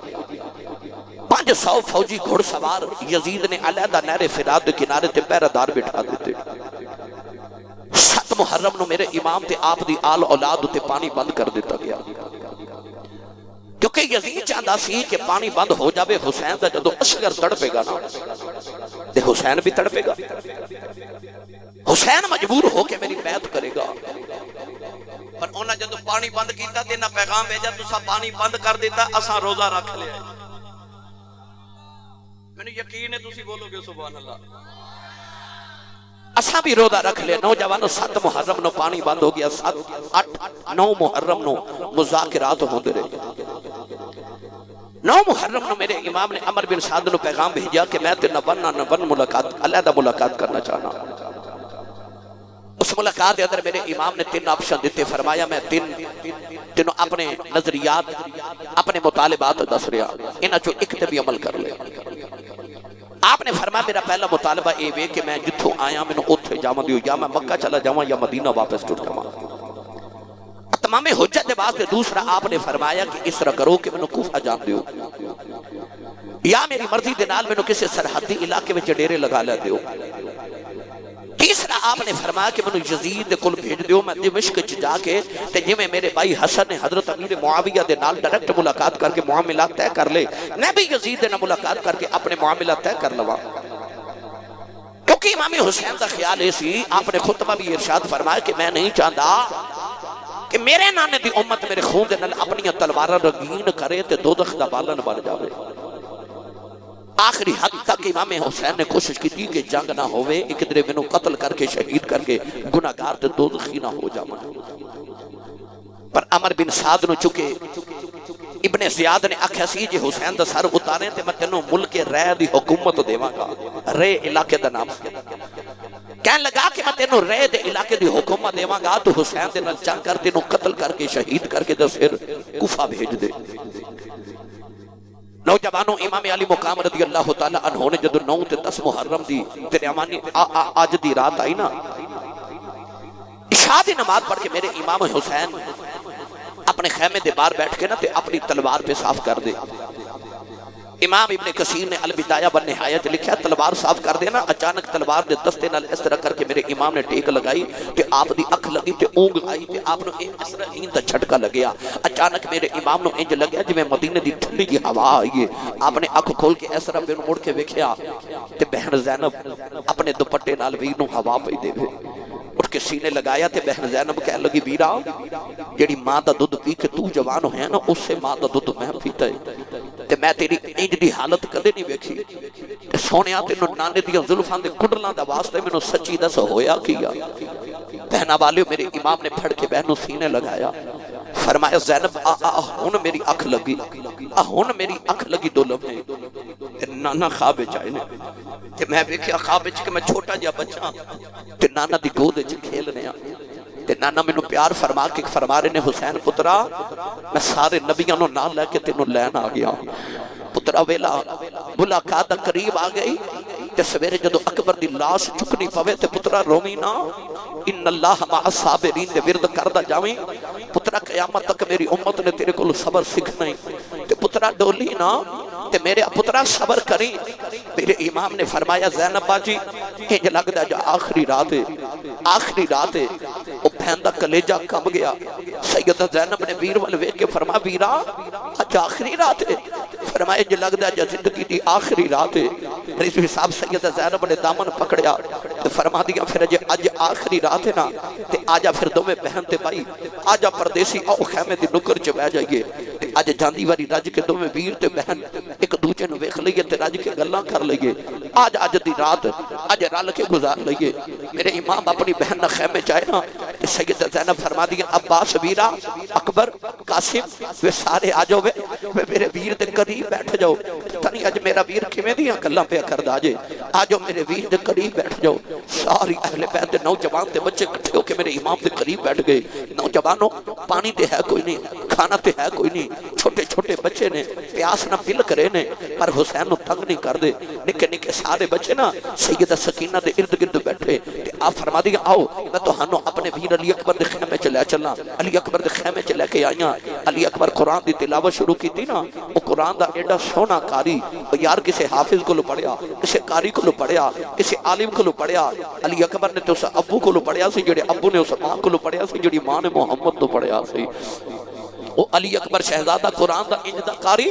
500 فوجی گھڑ سوار یزید نے علیحدہ نہر فرات کے کنارے تے پہرہ دار بٹھا دیتے۔ 7 محرم نو میرے امام تے آپ دی آل اولاد تے پانی بند کر دیتا گیا، کیونکہ یزید چاہتا سی کہ پانی بند ہو جاوے حسین دا جدو اصغر تڑپے گا نا تے حسین بھی تڑپے گا، حسین مجبور ہو کے میری بیعت کرے گا۔ پر انہاں جدو پانی بند کیتا تے نہ پیغام بھیجا تسا پانی بند کر دیتا اساں روزہ رکھ لیا۔ میں یقین ہے تسی بولو گے سبحان اللہ، اساں بھی روزہ رکھ لیا۔ نوجوانوں 7 محرم نو پانی بند ہو گیا، 7 8 9 محرم نو مذاکرات ہوندے رہے۔ 9 محرم نو میرے امام نے عمر بن سعد نو پیغام بھیجا کہ میں تے نبن ملاقات علیحدہ ملاقات کرنا چاہنا۔ اس ملاقات کے اندر میرے امام نے 3 آپشن دیتے، فرمایا میں تینوں اپنے نظریات اپنے مطالبات دس رہا، انہاں چوں ایک تے بھی عمل کر لے۔ آپ نے فرمایا میرا پہلا مطالبہ اے وے کہ میں جتھوں آیا مینوں اوتھے جاواں دیو، یا میں مکہ چلا جاواں یا مدینہ واپس ٹر جاواں۔ تمام حجت دے بعد دوسرا آپ نے فرمایا کہ اس طرح کرو کہ مینوں کوفہ جان دیو، یا میری مرضی دے نال مینوں کسی سرحدی علاقے وچ ڈیرے لگا لے دیو۔ تیسرا آپ نے فرمایا کہ مینوں یزید دے کول بھیج دیو، میں دمشق وچ جا کے تے جویں میرے بھائی حسن نے حضرت امیر معاویہ دے نال ڈائریکٹ ملاقات کر کے معاملات طے کر لے، میں بھی یزید دے نال ملاقات کر کے اپنے معاملات طے کر لواں۔ کیونکہ امام حسین دا خیال ہے سی، آپ نے خطبہ بھی ارشاد فرمایا کہ میں نہیں چاہتا کہ میرے نانے دی امت میرے خون دے نال اپنی تلواراں رنگین کرے تے دوزخ دا بالن بن جاوے۔ آخری حد تک امام حسین نے کوشش کی تھی کہ جنگ نہ ہوئے، ایک درے منوں قتل کر کے شہید کر کے گناہگار تے دوزخی نہ ہو جاواں۔ پر عمر بن سعد نو چکے ابن زیاد نے آکھیا سی جے حسین دا سر اتارے تے میں تینوں ملک رے دی حکومت دیواں گا، رے علاقے دا نام کہنے لگا کہ میں تینوں رے دے علاقے دی حکومت دیواں گا تو حسین دے نال جنگ کر تینوں قتل کر کے شہید کر کے پھر کوفہ بھیج دے۔ نوجوانوں امام علی مقام رضی اللہ تعالی عنہ نے جدو 9 تے 10 محرم دی تیرے امانی آج دی رات آئی نا، عشاء دی نماز پڑھ کے میرے امام حسین اپنے خیمے دے باہر بیٹھ کے نا تے اپنی تلوار پہ صاف کر دے۔ امام ابن کثیر نے البدایہ والنہایہ لکھا تلوار صاف کر دینا، اچانک تلوار دے دستے نال اس طرح کر کے میرے امام نے ٹیک لگائی تے آپ دی اکھ لگی تے اونگ آئی تے آپ نے اس طرح ہی دا جھٹکا لگیا۔ اچانک میرے امام نے انج لگیا جویں مدینے دی ٹھنڈی جی ہوا آئی ہے۔ آپ نے اکھ کھول کے اس طرح مڑ کے ویکھیا تے بہن زینب اپنے دوپٹے نال ویر نوں ہوا پئی دے اٹھ کے سینے لگایا تے بہن زینب کہنے لگی ویرا جیڑی ماں دا دودھ پی کے تو جوان ہے نا اس سے ماں دا دودھ میں پیتا ہے تے میں تیری انج دی حالت کدے نہیں ویکھی تے سونیا تینوں نانے دی زلفاں دے کڈلاں دا واسطے مینوں سچی دس ہویا کیا۔ بہنا والیو میرے امام نے پھڑ کے بہنوں سینے لگایا، فرمایا زینب ہن میری اکھ لگی، ہن میری اکھ لگی دو لمحے نانا خواب وچ آئے نے تے میں ویکھیا خواب وچ کہ میں چھوٹا جہا بچہ تے نانا دی گود وچ کھیل رہا تے نانا مینوں پیار فرما کے فرما رہے نے حسین پترا میں سارے نبیاں نوں نال لے کے تینوں لین آ گیا۔ پترا ویلا ملاقات قریب آ گئی تے سویرے جدو اکبر دی لاش چکنی پوے تے پترا رومی نا، ان اللہ مع الصابرین دے ورد کردا جاویں پترا قیامت تک میری امت نے تیرے کول صبر سیکھنا ہے تے پترا ڈولی نا تے میرے پترا صبر کریں۔ میرے امام نے فرمایا زینب باجی انج لگدا جو آخری رات ہے، آخری رات ہے۔ او بہن دا کلیجہ کم گیا۔ سیدہ زینب نے ویر ول ویکھ کے فرمایا ویرا اج آخری رات ہے؟ فرمایا جو لگدا جو زندگی دی آخری رات ہے۔ رضوی صاحب سیدہ زینب نے دامن پکڑیا تے فرما دیا پھر اج آخری رات ہے نا تے آجا پھر دوویں بہن تے بھائی آجا پردیسی آؤ خیمے دی نکر چ بہ جائیے تے اج جاندی واری رج کے دوویں ویر تے بہن ایک دوجے نو ویکھ لئیے تے رج کے گلاں کر لئیے اج دی رات اج رل کے گزار لئیے میرے امام اپنی بہن نہ خیمے چائے نا سیدہ زینب فرما دیا عباس ویرا اکبر قاسم وہ سارے آ جاؤ میرے ویر دے قریب بیٹھ جاؤ تنی اج میرا ویر کیویں دیاں گلاں پہ کر دا جے آ جاؤ میرے ویر دے قریب بیٹھ جاؤ ساری اہل بیت دے نوجوان تے بچے اکٹھے ہو کے میرے امام دے قریب بیٹھ گئے نوجوانوں پانی تے ہے کوئی نہیں کھانا تے ہے کوئی نہیں چھوٹے چھوٹے بچے نے پیاس نہ پل کرے نے پر حسین نو تنگ نہیں کر دے نکے نکے سارے بچے نا سیدہ سکینہ دے ارد گرد بیٹھے تے آپ فرما دیا آؤ میں تہانوں اپنے ویر علی اکبر دے خیمے چ لے چلنا علی اکبر دے خیمے چ لے کے آئیاں علی اکبر قرآن دی تلاوت شروع کی تھی نا وہ قرآن دا ایڈا سونا کاری یار کسے حافظ کو لو پڑھیا کسے قاری کو لو پڑھیا کسے عالم کو لو پڑھیا علی اکبر نے تو اس ابو کو لو پڑھیا سی جڑے ابو نے اس ماں کو لو پڑھیا سی جڑی ماں نے محمد تو پڑھیا سی وہ علی اکبر شہزادہ قرآن دا انجدہ قاری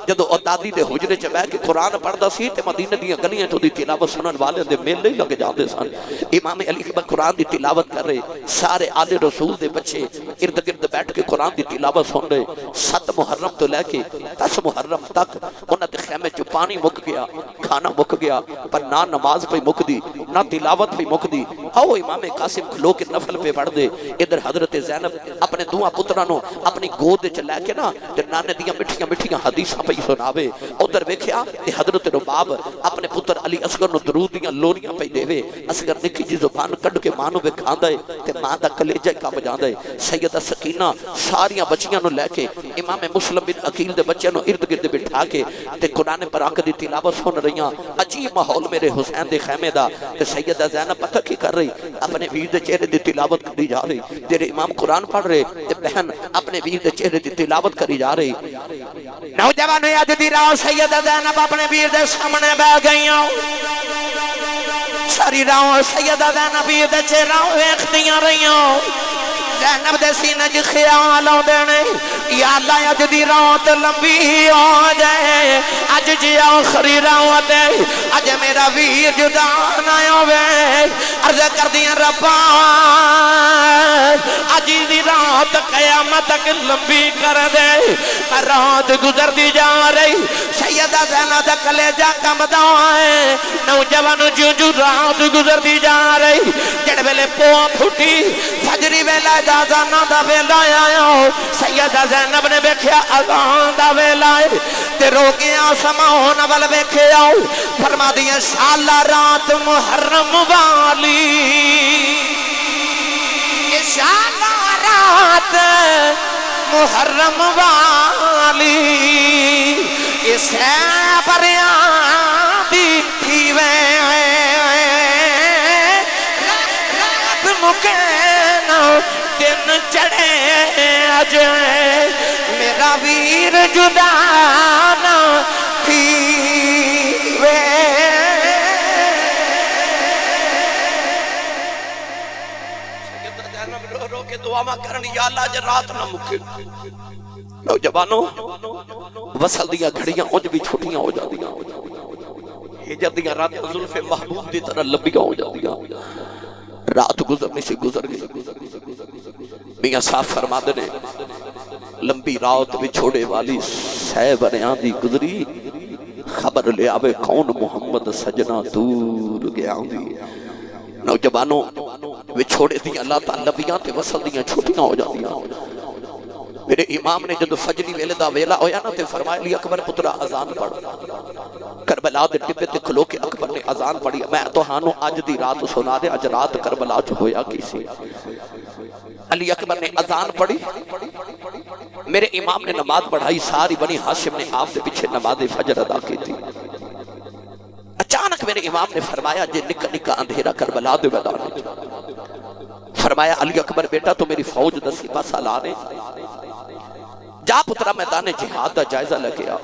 جدو دادی دے حجرے چ بیٹھ کے قرآن پڑھدا سی تے مدینہ دیاں گلیاں چوں دی تلاوت سنن والے دے میلے ہی لگ جاندے سن امام علی اکبر قرآن دی تلاوت کر رہے سارے آل رسول دے بچے ارد گرد بیٹھ کے قرآن دی تلاوت سن رہے 7 محرم تو لے کے 10 محرم تک انہاں دے خیمے چ پانی مک گیا کھانا مک گیا پر نہ نماز پہ مک دی نہ تلاوت پہ مک دی آؤ امام قاسم کھلو کے نفل پہ پڑھ دے ادھر حضرت زینب اپنے دعا پترانوں اپنی گود چ لے کے نا تے نانے دیاں مٹھیاں مٹھیاں حدیثاں پہ سناوے ادھر ویکھیا تے حضرت رباب اپنے پتر علی اصغر نو درود دیاں لوریاں پہ دیوے اصغر نکی جی زبان کڈ کے ماں نو وکھاندا ہے تے ماں دا کلیجہ کم جاندا ہے سیدہ سکینہ ساریاں بچیاں نو لے کے امام مسلم بن عقیل دے بچیاں نو ارد گرد بٹھا کے تے قرآن پاک دی تلاوت سن رہیاں عجیب ماحول میرے حسین دے خیمے دا تے سیدہ زینب پتہ کی کر رہی اپنے ویر دے چہرے دی تلاوت کری جا رہی تیرے امام قرآن پڑھ رہے تے بہن اپنے ویر دے چہرے دی تلاوت کری جا رہی نوجوان اج دی رات سیدہ زینب اپنے ویر دے سامنے بیٹھ گئیاں ساری رات سیدہ زینب ویر دے چہرہ ویکھدیاں رہیاں زینب دے سینے چ خیال آندے نے یا اللہ اج دی رات لمبی ہو جائے اج جی آخری رات ہے اج میرا ویر جدا نہ ہوے عرض کر دیاں ربا اج دی رات قیامت تک لمبی کر دے پر رات گزرتی جا رہی سیدہ زینب دا کلیجہ کمدا ہے نوجوان جو رات گزرتی جا رہی جڑ ویلے پو پھٹی فجری ویلا اذان دا ویلا آیا سیدہ زینب نے ویکھیا اذان دا ویلا ہے تے روکیا سمان ول ویکھیا فرما دیا انشاءاللہ رات محرم والی انشاءاللہ رات محرم والی اسے پریاں دی تھی وے رات مکینا دن چڑھے اج میرا ویر جدا نہ تھیوے رو کے دعا کرن یا اللہ اج رات نہ مکے نوجوانوں وصل دیاں گھڑیاں اونج بھی چھٹیاں ہو جاندیاں ہجر دیاں راتاں زلف محبوب دی طرح لمبیاں ہو جاندیاں رات گزرنے سے گزر گئی میاں صاحب فرماتے نے لمبی رات بچھوڑے والی سہ بنیاں دی گزری خبر لے آوے کون محمد سجنا دور گیا دی نوجوانوں بچھوڑے دی اللہ تعالی لمبیاں تے وصل دیاں چھوٹیاں ہو جاندیاں میرے امام نے جدو فجری ویلے دا ویلا ہویا نا تے فرمایا علی اکبر پترا اذان پڑھ کربلا دے ٹبے تے کھلو کے اکبر نے اذان پڑھی میں تہانوں اج دی رات سنا دے اج رات کربلا چ ہویا کی سی علی اکبر نے اذان پڑھی میرے امام نے نماز پڑھائی ساری بنی ہاشم نے آپ دے پیچھے نماز فجر ادا کی تھی اچانک میرے امام نے فرمایا جے نکا نکا اندھیرا کربلا دے میدان فرمایا علی اکبر بیٹا تو میری فوج دا سپاہ سالار ہے جا پترا میدان جہاد دا جائزہ لگے آ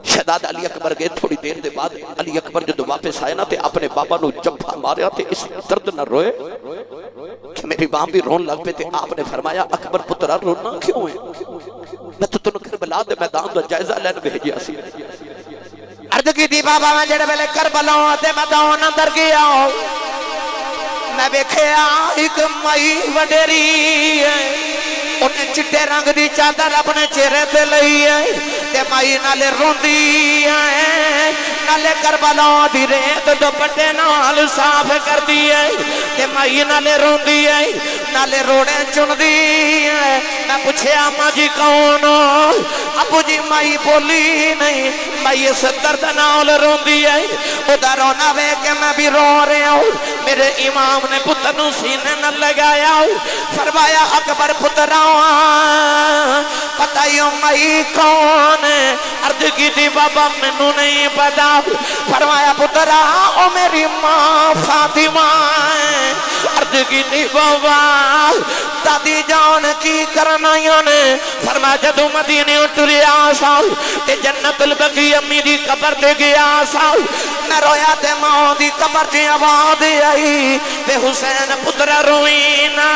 شہزادہ علی اکبر گئے تھوڑی دیر دے بعد علی اکبر جو واپس آئے نا تے اپنے بابا نو جبھا ماریا تے اس درد نہ روئے کہ میری ماں بھی رون لگ پہ تے آپ نے فرمایا اکبر پترا رونا کیوں ہے میں تو تنو کربلا دے میدان دا جائزہ لین بھیجیا سی عرض کی دی بابا میں جڑے ویلے کربلا تے میدان اندر گیا میں ویکھیا ایک مائی وڈیری ہے انہیں چٹے رنگ دی چادر اپنے چہرے تے لئی ہے تے مائی نالے روندی ہے نالے کربلا دی ریت دوپٹے نال صاف کر دی ہے تے مائی نالے روندی ہے نالے روڑے چن دی ہے میں پوچھے اما جی کون ابو جی مائی بولی نہیں مائی اس درد نال روندی ہے خدا رونا وے کہ میں بھی رو رہا ہوں میرے امام نے پتر نو سینے نہ لگایا فرمایا اکبر پترا پتہ ہی مائی کون ہے عرض کی تھی بابا مینوں نہیں پتا فرمایا پترا او میری ماں فاطمہ ہے عرض کی تھی بابا دادی جان کی کرنا نے فرمایا جدو مدینے ٹریا سا تے جنت البقیع امی دی قبر تے گیا سا میں رویا تے ماں دی قبر تے آواز آئی تے حسین پترا روئی نا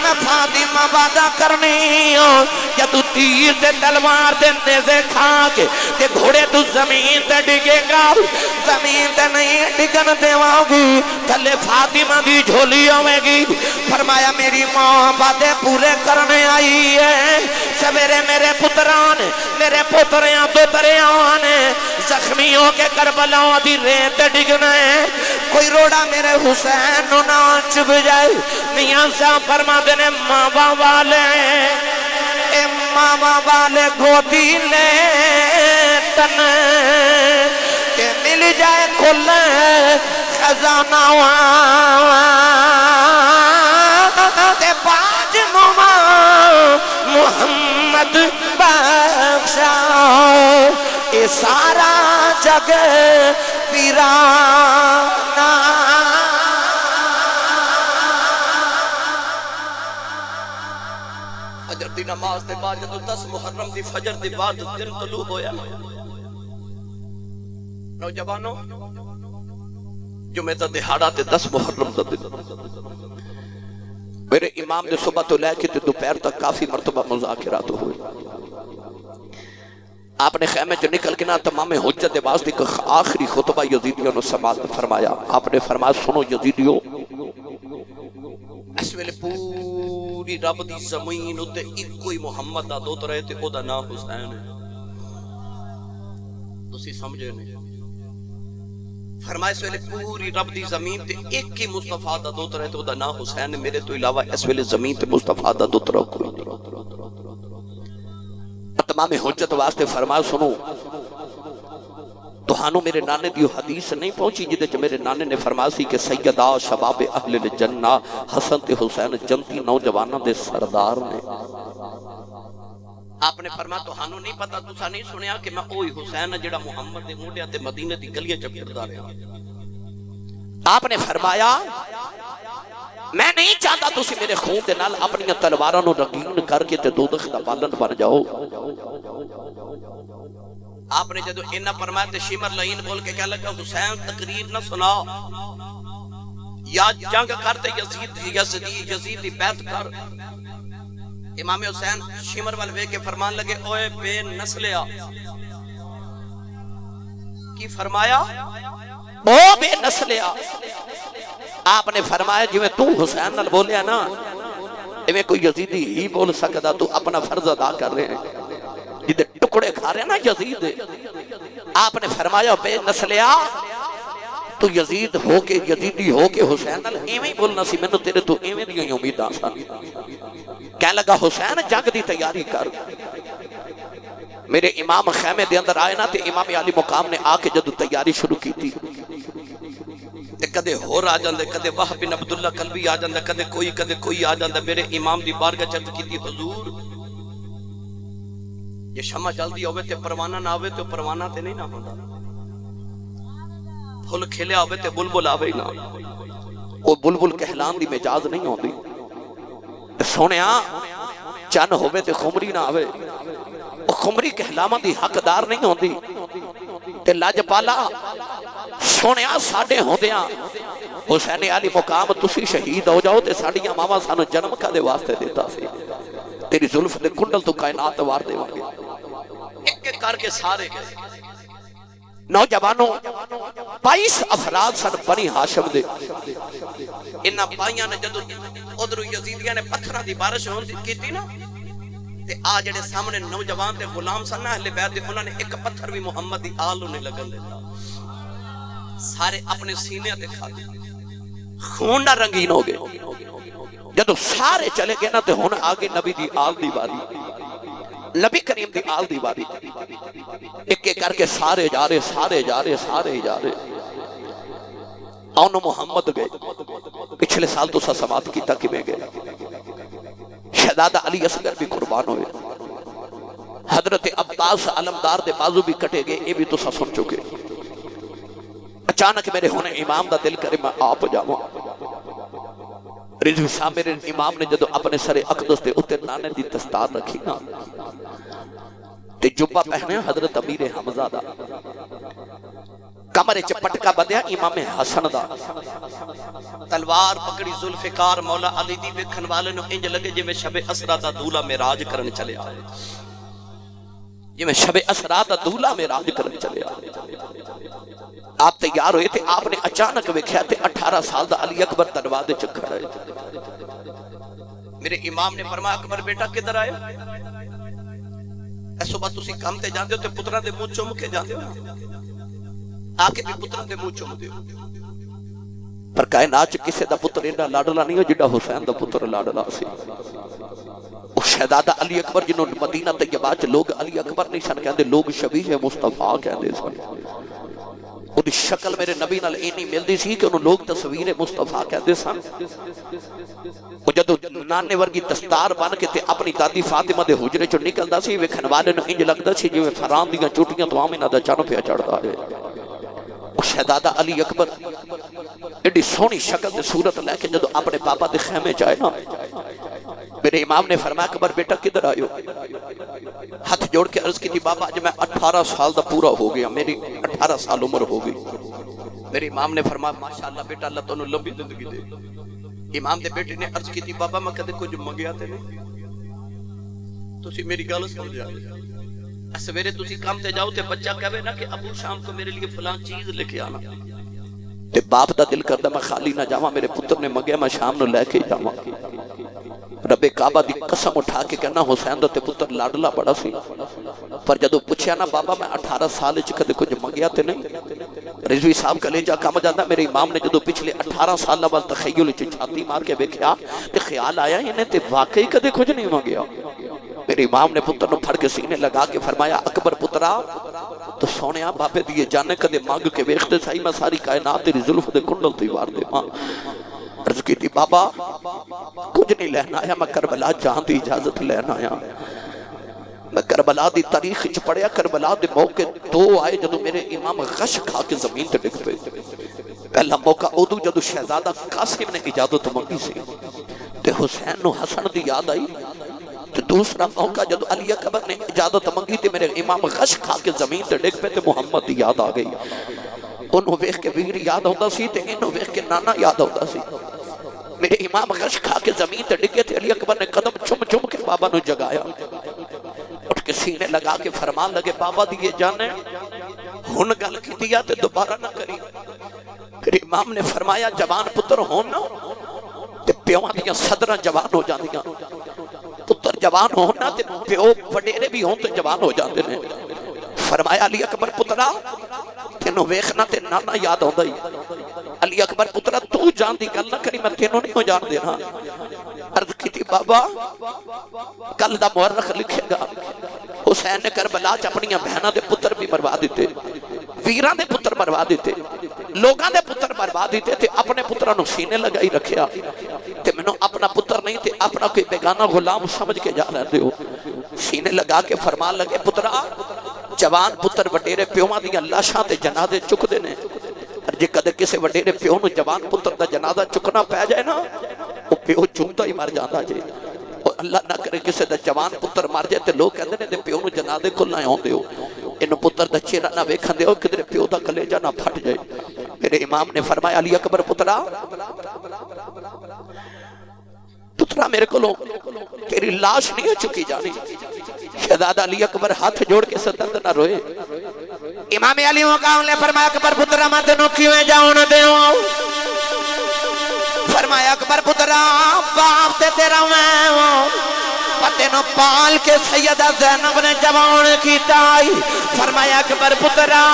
میں فاطمہ وعدہ کرنی ہوں یا تو تیر تے تلوار تے نیزے کھا کے تے گھوڑے تو زمین تے ڈگے گا زمین تے نہیں ڈگن دیواں گی تھلے فاطمہ دی جھولی ہوئے گی فرمایا میری ماں وعدے پورے کرنے آئی ہے سویرے میرے پتران میرے پتریاں دوتریاں زخمی ہو کے کربلا دی ریت ڈگنا ہے کوئی روڑا میرے حسین نو نہ چب جائے میاں صاحب فرما دینے ماما والے اے ماما والے گودی لے تن کہ مل جائے کھل خزانہ تے باج مما محمد بخشا اے سارا جگ پیرانا فجر دی نماز دے بعد جدو 10 محرم دی فجر دی بعد دن طلوع ہویا نوجوانوں جمعہ دا دہاڑا تے 10 محرم دا دن میرے امام نے صبح تو لے کے تے دوپہر تک کافی مرتبہ مذاکرات ہوئے آپ نے خیمے جو نکل کے نا تمام حجت واسطے کا آخری خطبہ یزیدیوں نے سماعت فرمایا آپ نے فرمایا سنو یزیدیوں اس ویلے پوری رب دی زمین اتے ایک کوئی محمد دا دوت رہے تھے او دا نام حسین ہے تسی سمجھے نہیں فرمایا اس ویلے پوری رب دی زمین تے ایک ہی مصطفیٰ دا دوت رہے تھے او دا نام حسین ہے میرے تو علاوہ اس ویلے زمین تے مصطفیٰ دا دوت رہا کوئی نہیں تمام حجت واسطے فرمایا سنو تو ہانو میرے نانے دیو حدیث نہیں پہنچی جدے چھ میرے نانے نے فرمایا سی کہ سیدہ شباب اہل الجنہ حسن تے حسین جنتی نوجوانوں دے سردار نے آپ نے فرمایا تو ہانو نہیں پتا تسا نہیں سنیا کہ میں اوہی حسین جڑا محمد دے موڈیا تے مدینہ دی گلیاں چ پھردا رہا آپ نے فرمایا میں نہیں چاہتا تسی میرے خون دے نال اپنی تلواراں نو رنگین کر کے تے دوزخ دا بالن بن جاؤ آپ نے جدو انہا فرمایا تے شمر لعین بول کے کہا لگا حسین تقریر نہ سنا یا جنگ کرتے یزید دی بیعت کر امام حسین شمر والوے کے فرمان لگے اوے بے نسلیا کی فرمایا او بے نسلیا آپ نے فرمایا جو میں تو حسین نال بولیا نا میں کوئی یزیدی ہی بول سکتا تو اپنا فرض ادا کر رہے ہیں جدے ٹکڑے کھا رہے ہیں نا یزید آپ نے فرمایا بے نسلیا تو یزید ہو کے یزیدی ہو کے حسین نال ایویں بولنا سی میں نے تیرے تو ایویں دی امیداں سن کہنے لگا حسین جنگ دی تیاری کر میرے امام خیمے دے اندر آئے نا تے امام علی مقام نے آ کے جدو تیاری شروع کی تھی کدے ہور آ جاندے کدے وہب بن عبداللہ قلبی آ جاندے کدے کوئی آ جاندے میرے امام دی بارگاہ چرچ کی تھی حضور یہ شمع جلدی ہوئے تے پروانہ نہ ہوئے تے پروانہ تے نہیں نہ ہوندا پھل کھلیا ہوئے تے بلبل آوے نہ وہ بلبل کہلان دی مجاز نہیں ہوندی سونیا چن ہوئے تے خمری نہ آوے وہ خمری کہلاما دی حقدار نہیں ہوندی تے لاج پالا سونیا ساڑھے ہوندیاں حسین علی مقام تسی شہید ہو جاؤ تے ساڑھیاں ماما سانو جنم کا دے واسطے دیتا سی تیری ظلف دے کنڈل تو کائنات وار دے وانگے ایک ایک کر کے سارے گئے نوجوانوں 22 افراد سن بنی ہاشم دے انہاں بھائیاں نے جدو ادھر یزیدیاں نے پتھراں دی بارش ہون کیتی نا تے آ جڑے سامنے نوجوان تے غلام سن اہل بیت دے انہاں نے ایک پتھر بھی محمد دی آل نوں نہیں لگن دیتا سارے اپنے سینے تے کھا دے خون نہ رنگین ہو گئے جدو سارے چلے گئے نا تے ہن آگے نبی دی آل دی باری نبی کریم دی آل دی باری ایک ایک کر کے سارے جا رہے آنو محمد گئے پچھلے سال تو سا سماعت کیتا کہ میں گئے شہزادہ علی اصغر بھی قربان ہوئے حضرت عباس علمدار دے بازو بھی کٹے گئے یہ بھی تو سا سن چکے اچانک میرے ہونے امام دا دل کرے میں آپ جاؤں رضوی صاحب میرے امام نے جدو اپنے سر اقدس دے اتر نانے دی دستار رکھی نا تے جبہ پہنے حضرت امیر حمزہ دا کمرے چپٹکا بدیا امام حسن دا تلوار پکڑی ذوالفقار مولا علی دی ویکھن والے نو انج لگے جے میں شب اسرا دا دولہ معراج کرن چلے آئے جے میں شب اسرا دا دولہ معراج کرن چلے آئے آپ تیار ہوئے تھے آپ نے اچانک ویکھیا تے 18 سال دا علی اکبر دروازے چ کھڑا ہے میرے امام نے فرمایا اکبر بیٹا کدھر آئے ایسو بات تسی کام تے جاندے ہو تے پتراں دے منہ چوم کے جاندے ہو آکے بھی پتراں دے منہ چوم دے ہو پر کائنات چ کسے دا پتر ایڈا لاڈلا نہیں ہو جڑا حسین دا پتر لاڈلا سی او شہزادہ علی اکبر جنہوں مدینہ طیبہ چ لوگ علی اکبر نہیں سن کہندے لوگ شبیہ مصطفیٰ کہندے سن وہ شکل میرے نبی نال اینی ملدی سی کہ انہوں لوگ تصویر مصطفیٰ کہتے سن وہ جدو نانے ورگی دستار بن کے تے اپنی دادی فاطمہ دے حجرے چو نکلدا سی ویکھن والے نوں انج لگدا سی جویں فران دیاں چوٹیاں تو آمینہ دا چن پیا چڑھدا ہے وہ شہزادہ علی اکبر ایڈی سونی شکل تے صورت لے کے جدو اپنے پاپا دے خیمے چائے نا میرے امام نے فرمایا اکبر بیٹا کدھر آئے ہو ہاتھ جوڑ کے عرض کی تھی بابا آج میں 18 سال دا پورا ہو گیا میری 18 سال عمر ہو گئی میرے امام نے فرمایا ماشاءاللہ بیٹا اللہ تو انہوں لمبی زندگی دے امام دے بیٹے نے عرض کی تھی بابا میں کدے کچھ منگیا تے نہیں تو سی میری گل سمجھا سویرے تسی کام تے جاؤ تے بچہ کہے نا کہ ابو شام کو میرے لیے فلان چیز لے کے آنا تے باپ دا دل کردا میں خالی نہ جاواں میرے پتر نے منگیا میں شام نو لے کے جاواں رب کعبہ دی قسم اٹھا کے کہنا حسین دا تے پتر لاڈلا بڑا سی پر جدو پوچھیا نا بابا میں 18 سال وچ کدے کچھ منگیا تے نہیں رضوی صاحب کلیجہ کم جاندا میرے امام نے جدو پچھلے 18 سال وال تخیل وچ چھاتی مار کے ویکھیا تے خیال آیا انہیں تے واقعی کدے کچھ نہیں منگیا میرے امام نے پتر نو پھڑ کے سینے لگا کے فرمایا اکبر پترا تو سونیا بابے دیے جانے کدے مانگ کے ویکھتے سہی میں ساری کائنات تیری زلف دے کنڈل تے وار دے ماں عرض کی تھی بابا کچھ نہیں لینا آیا میں کربلا جان دی اجازت لینا آیا میں کربلا دی تاریخ چ پڑھیا کربلا دے موقع دو آئے جدو میرے امام غش کھا کے زمین تے ڈگ پے پہلا موقع ادو جدو شہزادہ قاسم نے اجازت منگی سی تے حسین نو حسن دی یاد آئی تے دوسرا موقع جدو علی اکبر نے اجازت منگی تے میرے امام غش کھا کے زمین تے ڈگ پے تے محمد دی یاد آ گئی انہوں ویکھ کے ویر یاد ہوتا سی تے انہوں ویکھ کے نانا یاد ہوتا سی میرے امام غش کھا کے زمین تے ڈگے تھے علی اکبر نے قدم چم چم کے بابا نو جگایا اٹھ کے سینے لگا کے فرمان لگے بابا دیے جانے ہن گل کی دیا تے دوبارہ نہ کری پھر امام نے فرمایا جوان پتر ہون نا تے پیوان دیاں صدرہ جوان ہو جاندیاں پتر جوان ہون نا تے پیو وڈیرے بھی ہون تے جوان ہو جاندے نے فرمایا علی اکبر پترا تینوں ویکھنا تے نانا یاد ہوندا ہی علی اکبر پترا تو جان دی گل نہ کری میں تینوں نہیں ہو جان دینا عرض کی تھی بابا کل دا مورخ لکھے گا حسین نے کربلا چ اپنی بہناں دے پتر بھی مروا دیتے ویراں دے پتر مروا دیتے لوگاں دے پتر مروا دیتے تے اپنے پتراں نو سینے لگائی رکھیا تے مینوں اپنا پتر نہیں تے اپنا کوئی بیگانہ غلام سمجھ کے جا لیندے ہو سینے لگا کے فرمان لگے پترا جوان پتر وڈیرے پیوواں دیاں لاشاں تے جنازے چک دے نے جے کدے کسے وڈیرے پیو نو جوان پتر دا جنازہ چکنا پے جائے نا او پیو چومتا ہی مر جاندا جے اور اللہ نہ کرے کسے دا جوان پتر مر جائے تے لوگ کہندے نے تے پیو نو جنازے کول نہ اوندے ہو اینو پتر دا چہرہ نہ ویکھن دیو کدھر پیو دا کلیجہ نہ پھٹ جائے میرے امام نے فرمایا علی اکبر پترا پترا میرے کو تیری لاش نہیں ہے چکی جانی. شہزادہ علی اکبر ہاتھ جوڑ کے ستند نہ روئے. امام علی مقام نے فرمایا اکبر پترا میں تینوں کیوں جاؤں نہ دیوں. فرمایا اکبر پترا باپ تے تیرا میں ہوں تینوں پال کے سیدہ زینب نے جوان کیتا. فرمایا اکبر پترا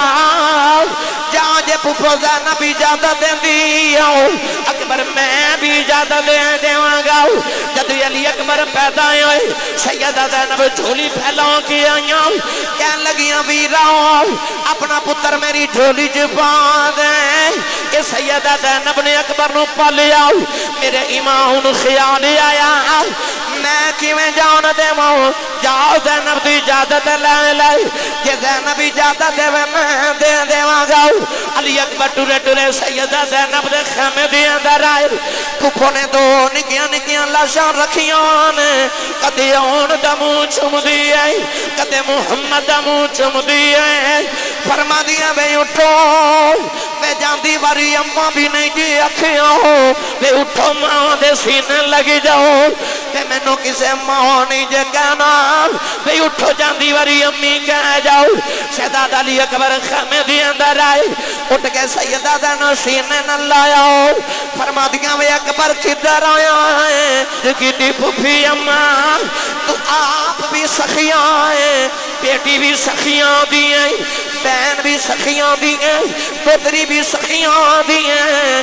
جہاں جے پھپھو زینب اجازت دیں دی اکبر میں بھی اجازت دیں گا. جب علی اکبر پیدا ہوئے سیدہ زینب جھولی پھیلاؤں کی آئیاں کہن لگیاں ویراؤں اپنا پتر میری جھولی جپا دیں. کہ سیدہ زینب نے اکبر نو پالیا. میرے ایمان خیال آیا میں کیویں جان دے ماں جاؤ زینب دی اجازت لے لے. کہ زینب اجازت دے میں دے دیواں گا. علی اکبر ٹورے ٹورے سیدہ زینب دے خیمے دی اندر آئے. پھپھو نے دو نکیاں نکیاں لاشاں رکھیاں نے. کدے اون دا منہ چوم دی ہے کدے محمد دا منہ چوم دی ہے. فرما دیا بے اٹھو بے جاندی باری اماں بھی نہیں جی اکھیاں بے اٹھو ماں دے سینے لگی جاؤ. بے میں نو کسے ماں نہیں جے کہنا بے اٹھو جاندی باری امی کہہ جاؤ. شہزادہ علی اکبر خیمے دی اندر آئے. اٹھ کے سیدہ زینب سینے نہ لایا. فرما دیا بے اکبر کدھر آیا ہے کی پھوپھی اماں تو آپ بھی سخیاں ہیں بیٹی بھی سخیاں دی ہیں بہن بھی سخیاں دی ہیں پتری بھی سخیاں دی ہیں.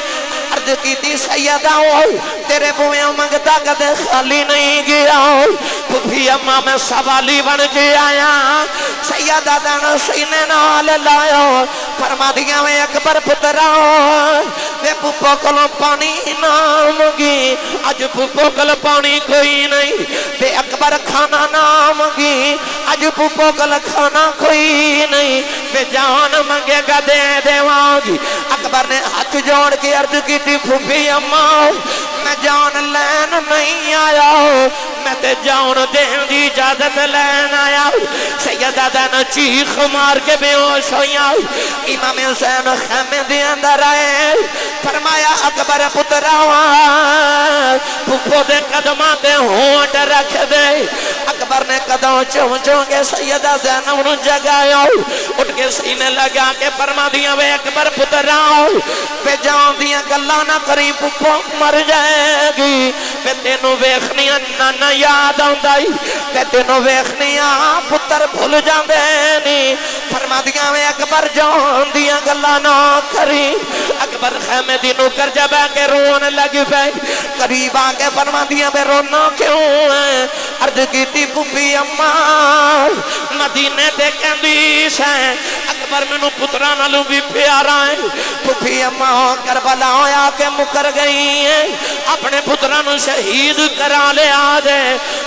عرض کی تھی سیدہ تیرے بویاں منگتا کدے خالی نہیں گیا. پھوپھی اماں میں سوالی بن کے آیا. سیدہ دانا سینے نال لایا. فرما دیا میں اکبر پترا میں پھوپھو کلوں پانی نہ مانگی. اج پھوپھو کل پانی کوئی نہیں. بے اکبر کھانا نہ مانگی. اج پھوپھو کل کھانا کوئی نہیں. بے جان مانگے گا دے دیواں گی. اکبر نے ہاتھ جوڑ کے عرض کی تھی پھوپھی اماں میں جان لین نہیں آیا میں تے جان دین دی اجازت لین آیا. سیدہ زینب چیخ مار کے بے ہوش ہوئیاں. امام حسین خیمے دے اندر آئے. فرمایا اکبر پترا پھوپھو دے قدماں تے ہونٹ رکھ دے. اکبر نے قدم چوم چوم کے سیدہ زینب نو جگایا. اٹھ کے سینے لگا کے فرما دیا وے اکبر پترا پہ جان دیا گلا نہ کری پھوپھو مر جائے گی. پہ تینوں ویکھنیاں نانا یاد آندائی پہ تینوں ویکھنیاں پتر بھول جاندے نہیں. فرما دیا وے اکبر جان دیا گلا نہ کری. اکبر خیمے دی نوکر جب آ کے رون لگ پے. قریب آ کے فرما دیا بے رونا کیوں ہے. عرض کی تھی پھوپھی اماں مدینے تے کہندیش ہے اکبر میں نو پترا نالوں بھی پیارا ہے. پھوپھی اماں کربلا آیا کے مکر گئی ہیں اپنے پترا نو شہید کرا لے آ دے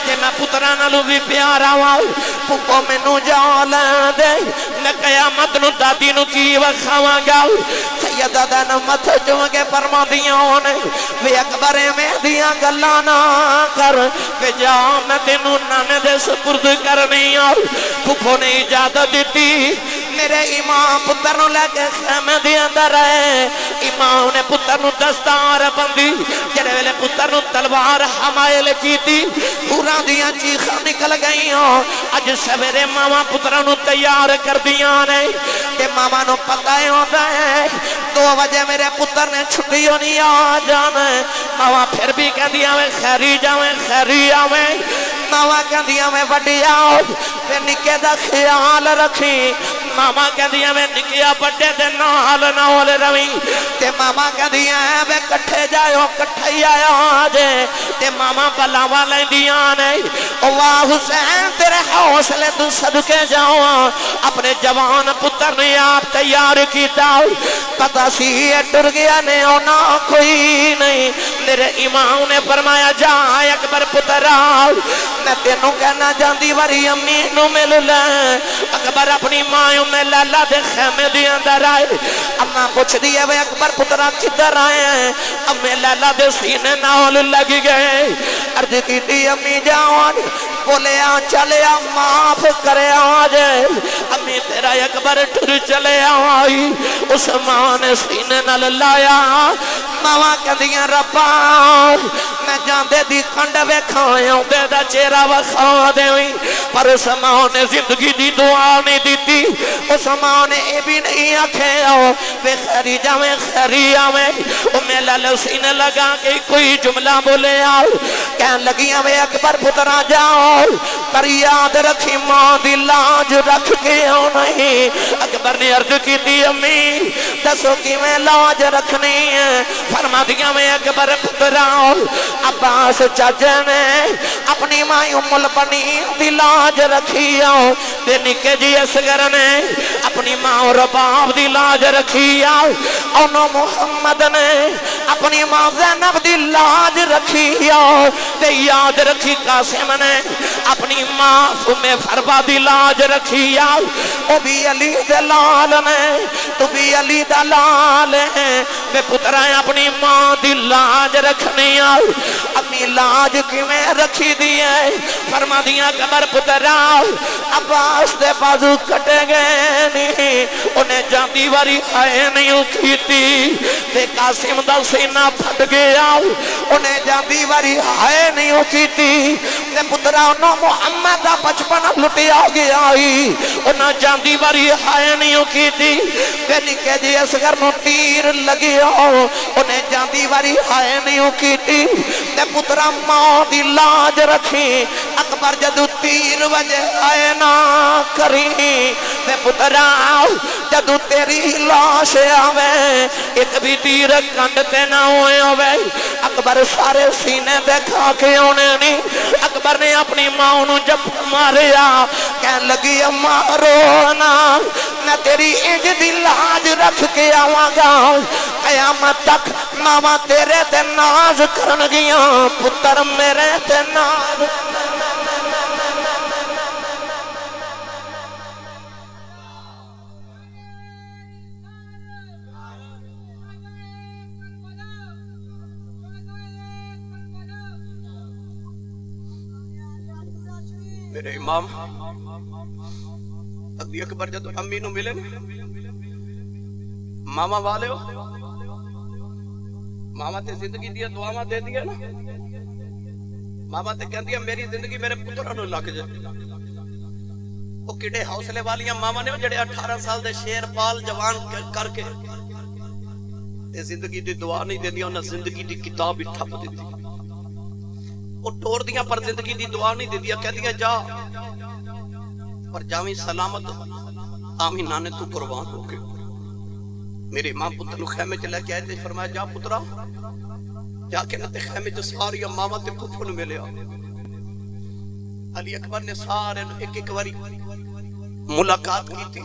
کہ میں پترا نالوں بھی پیارا ہوں. پھوپھو میں نو جا لے دے میں قیامت نو دادی نو کی وکھاواں گا. سیدہ زینب مت جو کے فرما دیا ہونے وے اکبر میں دیا گلا نہ کر وے جا میں تینوں نانے دے سپرد کرنی. اور پھوپھو نے اجازت دیتی. میرے امام پتر نو لے کے خیمے دے اندر ہے. امام نے پتر نو دستار بندی جڑے ویلے پتر نو تلوار حمائل کیتی پورا دیا چیخاں نکل گئی. اج سویرے ماما پتر نو تیار کر دیا نے کہ ماما نو پتہ ہوتا ہے 2 بجے میرے پتر نے چھٹی ہونی آ جانا. ماما پھر بھی کہہ دیا میں خیری جاویں خیری آویں. ماما کہہ دیا میں وڈی آؤ پھر نکے دا خیال رکھی. ماما کہہ دیا میں نکیا بڑے دے نال نال روی. تے ماما کہہ دیا ہے بے کٹھے جائیو کٹھے ہی آیا آجے. تے ماما بلاوا لیں دیا نہیں. واہ حسین تیرے حوصلے تو صدقے جاؤں اپنے جوان پتر نے آپ تیار کیتا. پتہ سی ڈر گیا نے ہونا کوئی نہیں. میرے امام نے فرمایا جا اکبر پتر آؤ میں تینوں کہنا جاندی واری امی نو مل لیں. اکبر اپنی ماں میں لالا دے خیمے دے اندر آئے. اماں پوچھ دیئے وے اکبر پترہ کدھر آئے ہیں. امی لالا دے سینے نال لگ گئے. عرض کی امی جان بولیا چلیا معاف کرے آج امی تیرا اکبر ٹر چلے آئی عثمان سینے نال لایا ماما کہندیاں ربا میں جاندے دی کنڈ ویکھاں دے دا چہرہ وکھا دیویں پر عثمان نے زندگی دی دعا نہیں دیتی عثمان نے یہ بھی نہیں آکھے بے خیری جاویں خیری آویں میلا سینے لگا کہ کوئی جملہ بولے آؤ کہن لگی ہمیں اکبر پترا جاؤ پر یاد رکھی ماں دی لاج رکھ کے ہو نہیں اکبر نے عرض کی تھی امی دسو کی میں لاج رکھنی ہے فرما دیا میں اکبر پترا عباس چاچے نے اپنی ماں ام البنین دی لاج رکھی آؤ تے نکے جی اصغر نے اپنی ماں اور باپ دی لاج رکھی آؤ انہوں محمد نے اپنی ماں زینب دی لاج رکھی آؤ تے یاد رکھی قاسم نے اپنی ماں ام فربا دی لاج رکھی آؤ او بھی علی دلال نے تو بھی علی دلال ہیں میں پترائیں اپنی ماں دی لاج رکھنی آؤ اپنی لاج کی میں رکھی دیئے فرما دیا قبر پتراؤ عباس دے بازو کٹے گئے نہیں انہیں جاندی واری آئے نہیں کی تھی تے قاسم دا سینہ پھٹ گیا انہیں جاندی واری آئے نہیں کی تھی تے پترا انہوں محمد دا بچپن لٹیا گیا انہوں جاندی واری آئے نہیں کی تھی تے نکے جی اصغر نو تیر لگیا انہیں جاندی واری آئے نہیں کی تھی تے پترا ماں دی لاج رکھی اکبر جدو تیر وجہ آئے نہ کری تے پترا جدو تیری لاش آوے ایک بھی تیر کنڈتے نہ ہوئے ہوئے اکبر سارے سینے دیکھا کے انہیں نہیں اکبر نے اپنی ماں انہوں جب ماریا کہن لگی مارونا میں تیری انج دی لاج رکھ کے آواں گا قیامت تک ماما تیرے تے ناز کرن گیاں پتر میرے تے ناز میرے امام ابھی اکبر جدو امی نو ملے ماما والے ہو ماما تے زندگی دیا دعاواں دے دیا نا ماما تے کہندی ہے میری زندگی میرے پتر نو لگ جائے وہ کڈے حوصلے والیاں ماما نے جڑے 18 سال دے شیر پال جوان کر کے تے زندگی دی دعا نہیں دیندی انہاں زندگی دی کتاب ہی ٹھپ دتی وہ ٹور دیاں پر زندگی دی دعا نہیں دیندی کہندی جا پر جاویں سلامت آمین نانے تو قربان ہو کے میرے امام پتر نو خیمے چ لے کے آئے تے فرمایا جا پترا جا کے نہ تے خیمے چ ساری ماما تے پھپھو نو ملیا علی اکبر نے سارے ایک ایک واری ملاقات کی تھی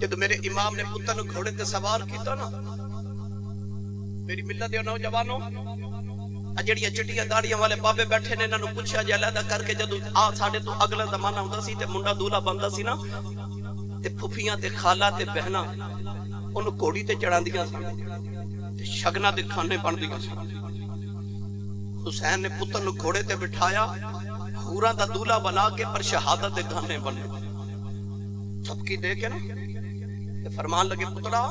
جدو میرے امام نے پتر نو گھوڑے تے سوار کیتا نا میری ملت دے نوجوانوں جڑیاں چٹیاں داڑیاں والے بابے بیٹھے نے انہاں نو پوچھا جے علیحدہ کر کے جدو ساڈے تو اگلا زمانہ ہوندا سی تے منڈا دولہا بندا سی نا تے پھپھیاں تے خالہ تے بہناں انہوں کوڑی تے چڑھاندیاں سن تے شگنا دے کھانے بندیاں سن حسین نے پتر نو گھوڑے تے بٹھایا حوراں دا دولہا بنا کے پر شہادت دے گانے بنے چپکی دے کے نا تے فرمان لگے پترا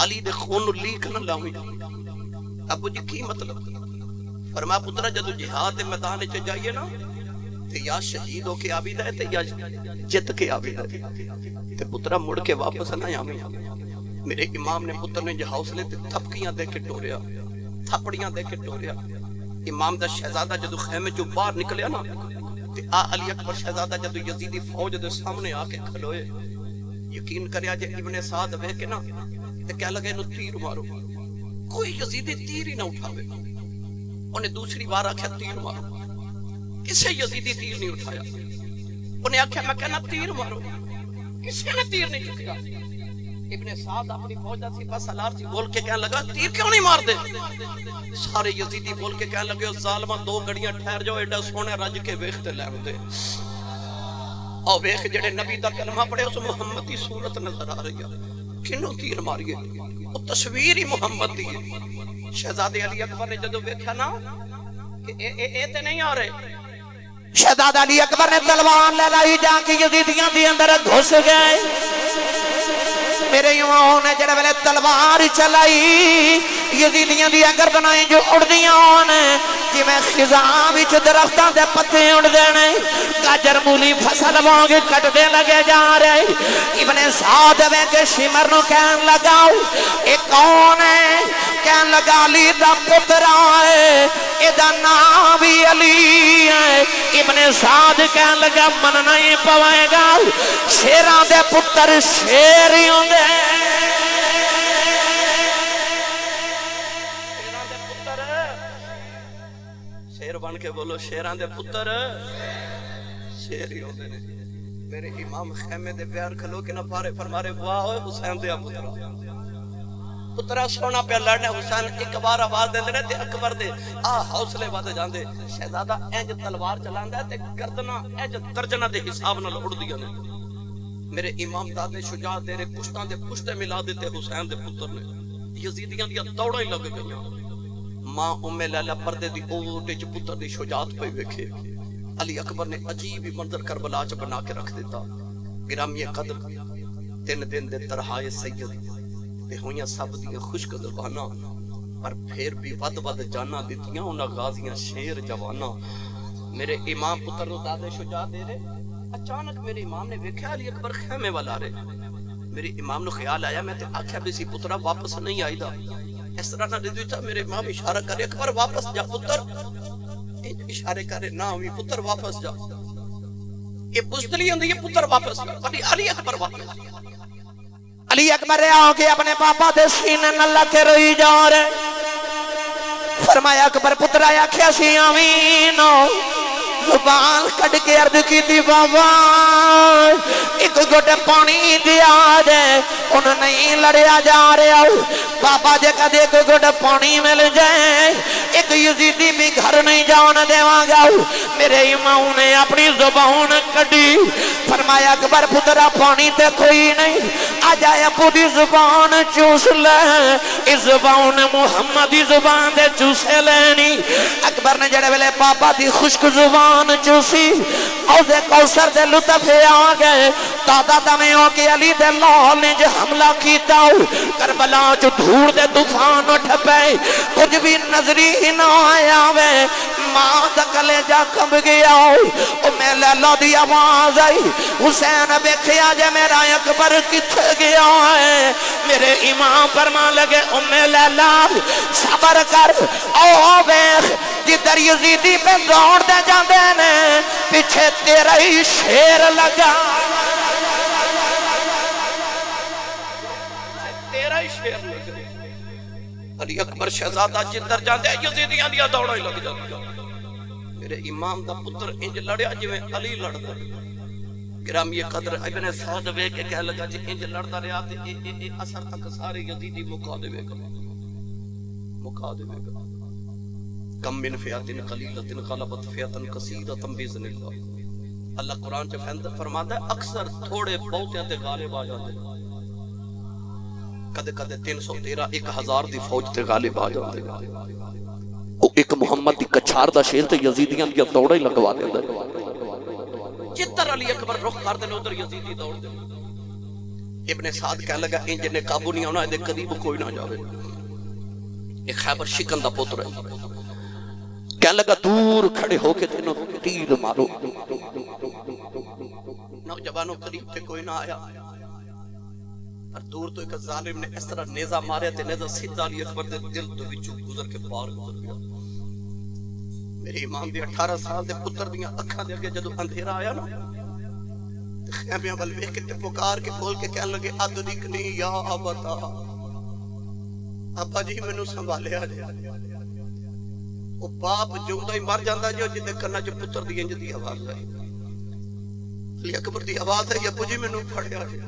علی دے خون لیک نہ لاویں ابو جی کی مطلب فرما پترا جدو جہاد میدان چ جائیے نا تے یا شہید ہو کے آبی دے تے یا جت کے آبی دے تے پترا مڑ کے واپس نہ آویں میرے امام نے پتر نے جو حوصلے تے تھپکیاں دے کے ٹوریا تھپڑیاں دے کے ٹوریا امام دا شہزادہ جدو خیمے چوں باہر نکلیا نا تے علی اکبر شہزادہ جدو یزیدی فوج دے سامنے آ کے کھلوئے یقین کریا جے ابن سعد ویکھ کے نا تے کہہ لگے نو تیر مارو کوئی یزیدی تیر ہی نہ اٹھاوے انہیں دوسری بار آکھیا تیر مارو کسے یزیدی تیر نہیں اٹھایا انہیں آکھیا میں کہنا تیر مارو کسی نے تیر نہیں چکیا ابن سعد اپنی فوج دا سپاہ سالار سی بول کے کہنے لگا تیر کیوں نہیں مار دے سارے یزیدی بول کے کہنے لگے ظالمہ 2 گھڑیاں ٹھہر جاؤ ایڈا سونے رج کے ویکھتے لے دے اور ویکھ جڑے نبی دا کلمہ پڑھے اس محمد دی صورت نظر آ رہی ہے کنوں تیر ماریے وہ تصویر ہی محمد دی ہے شہزادے علی اکبر نے جدو ویکھیا نا اے تے نہیں ہو رہے. شہزادہ علی اکبر نے تلوار لڑائی جا کے یزیدیاں دی اندر گھس گئے. میرے یوہوں نے جڑے ویلے تلوار چلائی یزیدیاں دی گردناں جو اڑ دیاں ہونے جی میں خزاں وچ درختاں دے پتے اڑ دینے گاجر مولی فصل وانگ کٹ دے لگے جا رہے. ابن سعد وے کے شمر نو کہن لگاؤ اے کون ہے؟ کہن لگا علی دا پتر آئے اے دا نام بھی علی ہے. ابن سعد کہن لگا من نہیں پوائے گا شیران دے پتر شیر ہی ہوں دے. شیر بن کے بولو شیران دے پتر شیر ہی ہوندے نے. میرے امام خیمے دے بیار کھلو کے نہ پارے فرمارے واہ ہوئے حسین دے پترا پترا سونا پہ لڑنے. حسین ایک بار آواز دے دے تے اکبر دے حوصلے بات جاندے. شہزادہ اینج تلوار چلاندا ہے تے گردنا اینج درجنا دے حساب نال اڑ دیاں نے. میرے امام دادے شجاع تیرے پشتاں دے پشتے ملا دیتے حسین دے پتر نے. یزیدیاں دی دوڑاں ہی لگ گئیاں. ماں ام لیلہ پردے دی اوٹ وچ پتر دی شجاعت پئی ویکھے. علی اکبر نے عجیب ہی منظر کربلا چ بنا کے رکھ دیتا. گرامی قدر 3 دن دے ترہائے سید تے ہویاں سب دی خشک زباناں پر پھر بھی ود جانا دتیاں انہاں غازیاں شیر جواناں. میرے امام پتر نو دادے شجاع دے رہے. اچانک میرے امام نے ویکھیا علی اکبر خیمے والا آ رہے. میرے امام نو خیال آیا میں تے آکھیا بھی سی پترا واپس نہیں آئی دا. اس طرح نہ دے تھا. میرے امام اشارہ کرے اکبر واپس جا پتر. اشارے کرے نہ ہوئی پتر واپس جا. یہ بزدلی ہوندی ہے پتر واپس جا. علی اکبر واپس. علی اکبر آ کے اپنے پاپا دے سینے نال لگ کے روئی جا رہے. فرمایا اکبر پترا آکھیا سی آمین زبان کٹ کے عرض کی تھی بابا ایک گھٹ پانی دیا دے. انہوں نہیں لڑیا جا رہا. بابا جے کدے ایک گھٹ پانی مل جائے ایک یزیدی بھی گھر نہیں جان دیواں گا. میرے امام نے اپنی زبان کٹی. فرمایا اکبر پترا پانی تے کوئی نہیں آ جائے ابو دی زبان چوس لے. اس زبان محمدی زبان دے چوسے لینی. اکبر نے جڑے ویلے بابا دی خشک زبان چوسی اوزے کوثر دے لطف آ گئے. دادا دمیں ہو کے علی دے لال نے جو حملہ کیتا کربلا جو دھوڑ دے طوفان اٹھ پے کچھ بھی نظری ہی نہ آیا وے. ماں دا کلیجہ کب گیا او میں لیلہ دی آواز آئی حسین بیکھیا جے میرا اکبر کتھے گیا ہے. میرے امام فرمان لگے ام لیلہ صبر کر او بیخ جدر یزیدی پہ دوڑ دے جاندے نے پیچھے تیرا ہی شیر لگا. تیرا ہی شیر لگا. علی اکبر شہزادہ جدر جاندے یزیدیاں دیا دوڑا ہی لگ جاندے. میرے امام دا پتر انج لڑیا جویں علی لڑدا. گرامی قدر ابن سعد وے کے کہہ لگا جی انج لڑدا رہیا تے اے اثر تک سارے یزیدی مکا دے گا. کم من فئات قلیلۃ غلبت فئۃ کثیرۃ باذن اللہ. اللہ قرآن چ فرماتا ہے اکثر تھوڑے بہتیاں تے غالب آ جاندے. کدے کدے 313 1000 دی فوج تے غالب آ جاندے. او ایک محمد دی کچھار دا شیر تے یزیدیاں دی دوڑا ہی لگوا دیندا. جدھر علی اکبر رخ کر دے ادھر یزیدی دوڑ دے. ابن سعد کہنے لگا انج نے قابو نہیں ہونا دے قریب کوئی نہ جاوے. ایک خیبر شکن دا پتر ہے. کہنے لگا دور کھڑے ہو کے تینوں تیر مارو. نوجوانوں قریب تے کوئی نہ آیا. اور دور تو ایک ظالم نے اس طرح نیزہ ماریا تے نیزہ سیدھا علی اکبر دے دل تو وچوں گزر کے پار گزر گیا. میرے امام دے 18 سال دے پتر دیاں اکھاں دے اگے جدوں اندھیرا آیا نا تے خیمیاں ول ویکھ کے تے پکار کے بول کے کہن لگے ادرکنی یا ابتا ابا جی مینوں سنبھالیا جے. او باپ جوندا ہی مر جاندا جو جدے کنا چ پتر دی انج دی آواز آئی. علی اکبر دی آواز ہے ابو جی مینوں پھڑیا جے.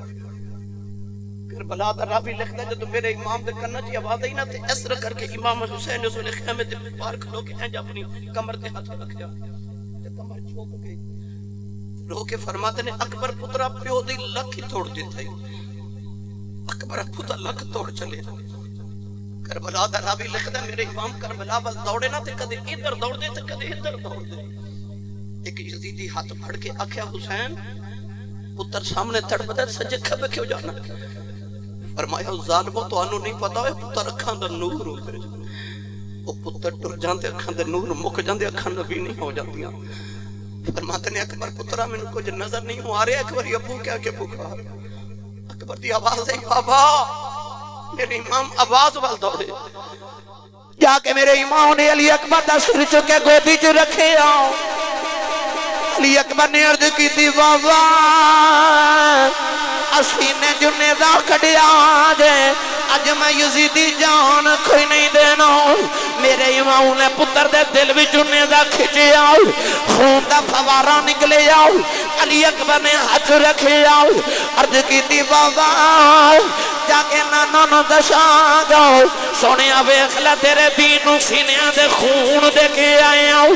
کربلا دا راوی لکھدا جدوں میرے امام دے کنا چ آواز آئی نا تے اس طرح کر کے امام حسین اس نے خیمے تے پار کھلو کے انج اپنی کمر تے ہاتھ رکھیا تے کمر چھوک گئی. رو کے فرماتے نے اکبر پترا پیو دی لک ہی توڑ دیتا ہی. اکبر پتر لک توڑ چلے. کربلا دا راوی لکھدا میرے امام کربلا ول دوڑے نا تے کدے ادھر دوڑ دے تے کدے ادھر دوڑ دے. ایک یزیدی ہاتھ پھڑ کے آکھیا حسین پتر سامنے تڑپدا سجے کھبے کیوں جانا؟ فرمایا ظالمو تانوں نہیں پتا ہے پتر اکھاں دا نور ہوندا ہے. او پتر ٹر جاندے اکھاں دے نور مک جاندے اکھاں نبی نہیں ہو جاندیاں. فرماتے نے اکبر پترا میں کچھ نظر نہیں ہوں آ رہے. اکبر ابو کیا کہ پکار. اکبر دی آواز ہے بابا. میرے امام آواز وال دوڑے جا کے میرے امام نے علی اکبر دا سر چکے گودی چ رکھے آؤ. علی اکبر نے عرض کی تھی بابا اسینے جنے دا کھڑیا جے اج میں یزیدی جان کوئی نہیں دینا. میرے امام نے پتر دے دل بھی جنے دا کھچے آؤ خون دا فوارا نکلے آؤ. علی اکبر نے ہاتھ رکھے آؤ عرض کی تھی بابا جا کے نانا نو دشا جاؤ سونے ویکھ لے تیرے دین نو سینیاں دے خون دے کے آئے آؤ.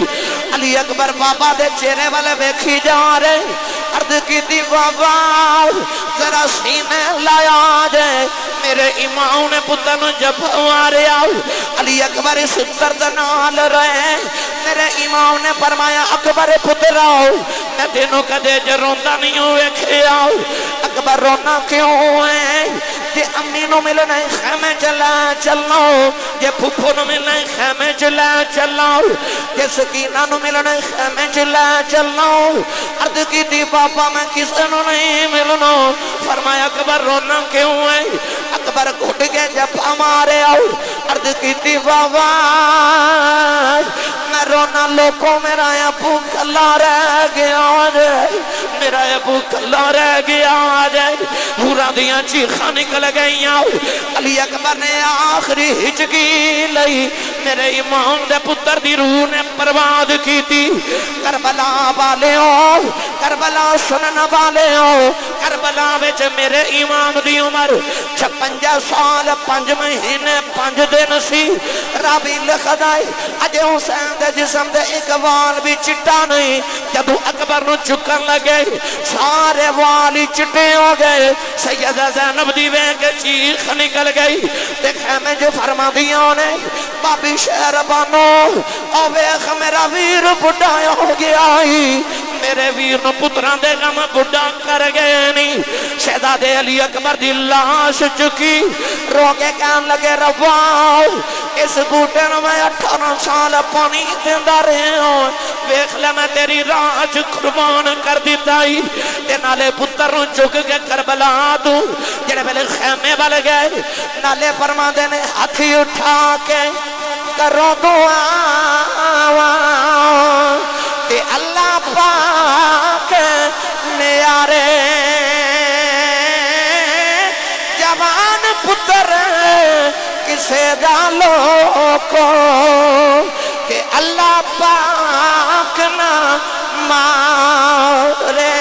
علی اکبر بابا دے چہرے والے ویکھی جا رہے عرض کی تھی بابا ذرا سینے لایا جائے. میرے امام نے پتر نو جب مارے آؤ. علی اکبر اس درد نال رہے. میرے امام نے فرمایا اکبر پتر آؤ میں تینوں کدے جروندا نہیں ہوئے کھے آؤ. اکبر رونا کیوں ہے جے امی نو ملنا خیمے چلا چلنا جے پھپھو نو ملنا خیمے چلا چلنا جے سکینہ نو ملنا خیمے چلا چلنا. عرض کی تھی بابا میں کسے نو نہیں ملنا. فرمایا اکبر رونا کیوں ہے؟ اکبر گھٹ کے جب ہمارے آؤ. عرض کی تھی بابا میں رونا لوگوں میرا ابو کلا رہ گیا جائے میرا ابو کلا رہ گیا جائے. حورا دیاں چیخاں نکل گئی. علی اکبر نے آخری ہچکی لئی. میرے امام دے پتر دی روح نے برباد کی تھی. کربلا والے ہو کربلا سنن والے ہو کربلا وچ میرے امام دی عمر 56 سال 5 مہینے 5 دن سی. راوی لکھدا ہے اج حسین دے جسم دے ایک وال بھی چٹا نہیں. جب اکبر نو چکن لگے سارے وال چٹے ہو گئے. سیدہ زینب دی ویکھ چیخ نکل گئی. دیکھے میں جو فرما دیاں نے بابی شہر بانو او ویکھ میرا ویر بڑھا ہو گیا ہی. میرے ویر نو پتران دے غم بڑھا کر گئے نہیں. شہزادے علی اکبر دی لاش چکی رو کے کہن لگے ربا اس بوٹے نو میں 18 سال پانی دیندا رہے ہوں ویکھ لے میں تیری راج قربان کر دیتا ہی. تے نالے پتر نو چک کے کربلا دوں جڑے پہلے خیمے والے گئے نالے فرما دے نے ہاتھی اٹھا کے کرو دعا تے اللہ پاک نیارے جوان پتر کسے ڈالو کو کہ اللہ پاک نہ مارے.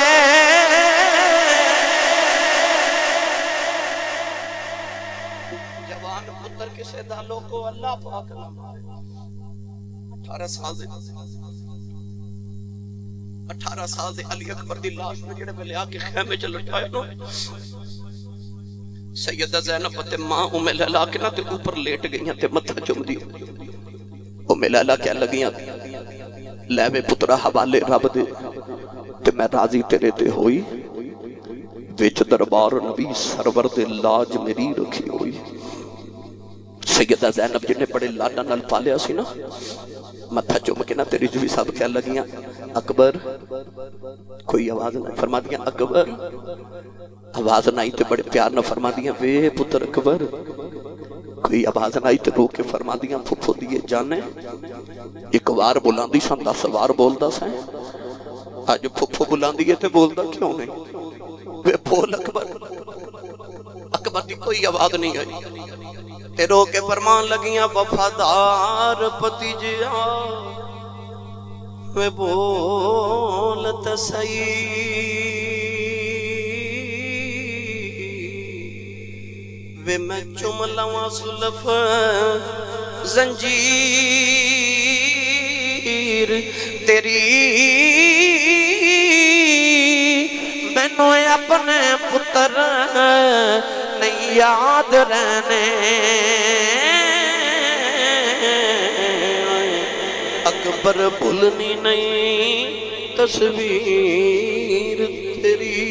جوان پتر کسے ڈالو کو اللہ پاک نہ مارے. 18 سال دے علی اکبر دی لاش میں جڑے پہلے آ کے خیمے چ لٹائے نو سیدہ زینب تے ماں ام لیلا کے نا تے اوپر لیٹ گئیاں تے متھا چوم دی. ام لیلا کیا لگیاں لے میں پترا حوالے رب دے تے میں راضی تیرے تے ہوئی وچ دربار نبی سرور دے لاج میری رکھی ہوئی. سیدہ زینب جن نے بڑے لاڈا نال پالیا سی نا متھا چوم کے نا تیری جو سب کیا لگیاں اکبر کوئی آواز نہ فرما دیا. اکبر آواز نہ آئی تے بڑے پیار نہ فرما دیا وے پتر اکبر. کوئی آواز نہ آئی تے رو کے فرما دیا پھپھو دیے جانے ایک وار بلاندی سن 10 وار بولدا سائیں آج پھپھو بلاندی ہے تے بولدا کیوں نہیں وے بول اکبر. اکبر دی کوئی آواز نہیں آئی تے رو کے فرمان لگیاں وفادار پتی جیا وے بولت سئی وے میں چم لواں سلف زنجیر تیری مینوں اپنے پتر نہیں یاد رہنے اکبر بھولنی نہیں تصویر تیری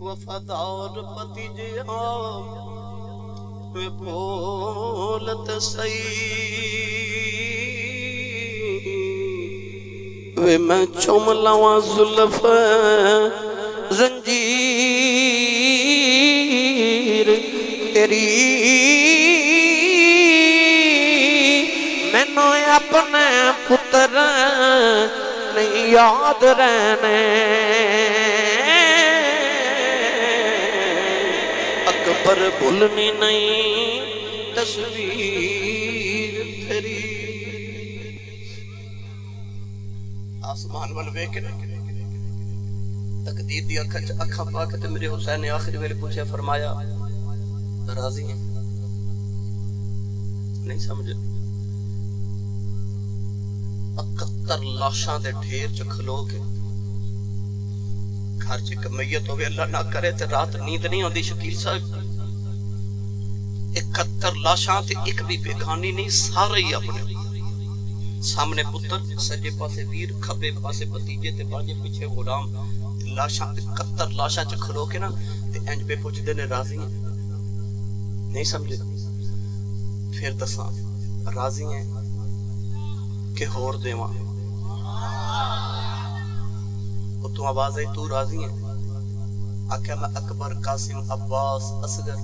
وفادار پتی جیا میں بھولت سی وے میں چوم لواں زلف زنجیر تیری مینوں اپنے پتر نہیں یاد رہنے اکبر بھولنی نہیں تصویر تیری آسمان وال ویکھ کے تقدیر دی اکھاں پا کے تے میرے حسین نے آخری ویلے پوچھا فرمایا راضی ہیں نہیں سمجھے 71 لاشاں دے ڈھیر چ کھلو کے گھر چ کمیت ہوئے اللہ نہ کرے تے رات نیند نہیں ہوندی شکیل صاحب 71 لاشاں تے ایک بھی بیگانی نہیں سارے ہی اپنے سامنے پتر سجے پاسے ویر کھبے پاسے بھتیجے تے باجے پیچھے غلام لاشاں 71 لاشاں چ کھلو کے نا تے انج پہ پوچھدے نے راضی ہیں نہیں سمجھے پھر دساں راضی ہیں کہ ہور دیواں او تو آواز ہے تو راضی ہیں آکھیا میں اکبر قاسم عباس اصغر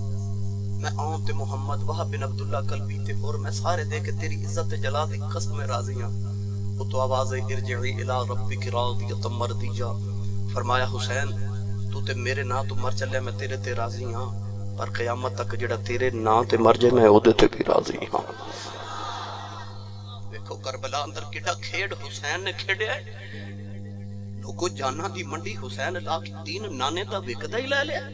میں آن تے محمد وہاب بن عبداللہ قلبی تے اور میں سارے دے کے تیری عزت جلا دی قسم میں راضی ہوں او تو آواز ہے ارجعی الی ربک راضیۃ مرضیہ فرمایا حسین تو تے میرے نا تو مر چلے میں تیرے تے راضی ہاں پر قیامت تک جڑا تیرے نا تے مر جائے میں اودے تے بھی راضی ہاں دیکھو کربلا اندر کیڑا کھیڑ حسین نے کھیڑیا ہے لوگو جانا دی منڈی حسین لا کے دین نانے دا وکدا ہی لے لیا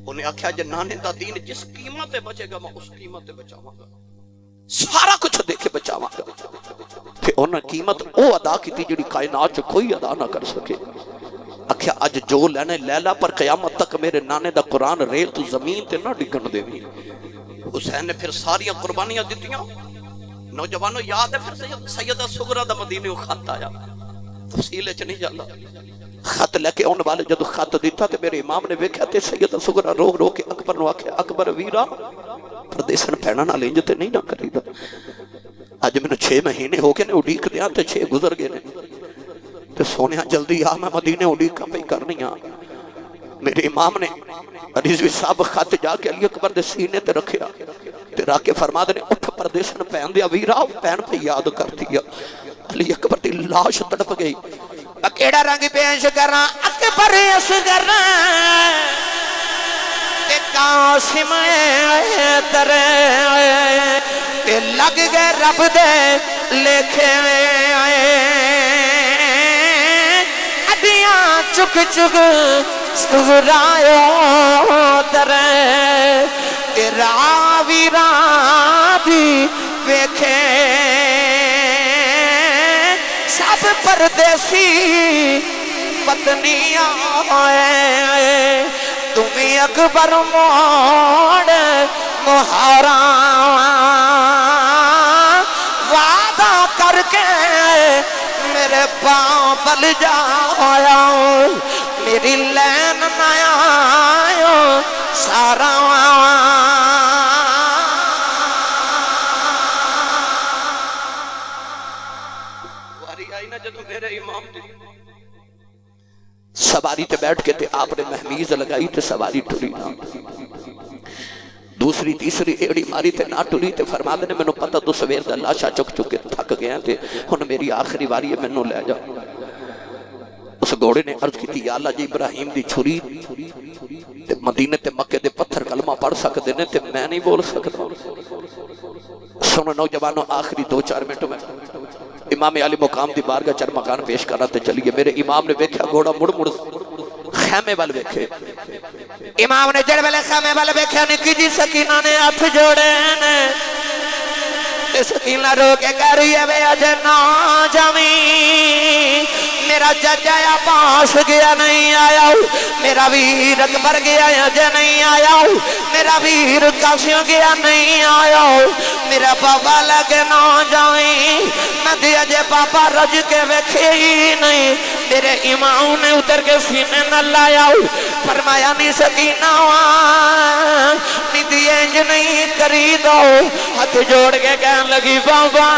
انہیں آکھیا جے نانے دا دین جس قیمت تے بچے گا میں اس قیمت تے بچاواں گا سارا کچھ دے کے بچاواں گا پھر انہیں قیمت او ادا کی تھی جڑی کائنات چ کوئی ادا نہ کر سکے آکھیا اج جو لینے لیلا پر قیامت تک میرے نانے دا قرآن ریل تو زمین تے نہ ڈگن دے بھی حسین نے پھر ساری قربانیاں دیتیاں نوجوانوں یاد ہے پھر سیدہ سغرا دا مدینے خط آیا تفصیل چ نہیں جاندا خط لے کے آنے والے جدو خط دیتا تے میرے امام نے ویکھیا تے سیدہ سغرا رو رو کے اکبر نو آکھیا اکبر ویرا پردیسن پہنا نہ لینج تے نہیں نہ کریدا اج مینوں 6 مہینے ہو گئے نے اڈیک دیاں تے 6 گزر گئے نے تے سونیا جلدی آ میں مدینے اڈیک پئی کرنی آ میرے امام نے رضوی صاحب خط جا کے علی اکبر دے سینے تے رکھیا تے رکھ کے فرما دے اٹھ پردیسن پہن دیا ویرا پہن پہ یاد کرتی علی اکبر دی لاش تڑپ گئی کیڑا رنگ پیش کراں اکبر اصغر تے قاسم حیدر تے لگ گئے رب دے لکھے ادیاں چک چک سغرایو در تے راویراں دی ویکھے سب پردیسی پتنیاں تمہیں اکبر موڑ مہارا وعدہ کر کے میرے پاؤں بل جایا میری لین نہ آیا سارا سواری تے بیٹھ کے تے آپ نے محمیز لگائی تے سواری ٹری نہ دوسری تیسری ایڑی ماری تے نہ ٹری تے فرما دے نے مینوں پتہ تو سویر دا لاشا چک چک کے تھک گیا تے ہن میری آخری واری ہے مینوں لے جا اس گھوڑے نے عرض کی یا اللہ جی ابراہیم دی چھری تے مدینے تے مکے دے پتھر کلمہ پڑھ سکدے نے تے میں نہیں بول سکدا سنو نوجوانوں آخری 2-4 منٹ میں امام علی مقام دی بارگاہ چر مکان پیش کرنا تے چلیے میرے امام نے ویکھیا گھوڑا مڑ مڑ خیمے وال ویکھے امام نے جڑ ویلے خیمے وال ویکھیا نکی جی سکینہ نے ہاتھ جوڑے نے تے سکینہ رو کے کہہ رہی ہے وے اج نہ جاویں میرا میرا چچا عباس گیا نہیں آیا، میرا ویر اکبر گیا جے نہیں آیا، میرا ویر قاسم گیا نہیں آیا، میرا بابا لگے نہ جائیں میں دیا جے بابا رج کے ویکھے ہی نہیں، میرے امام نے اتر کے سینے نہ لایا، فرمایا نہیں سکینہ نہیں دیے انج نہیں کری دو، ہاتھ جوڑ کے کہن لگی بابا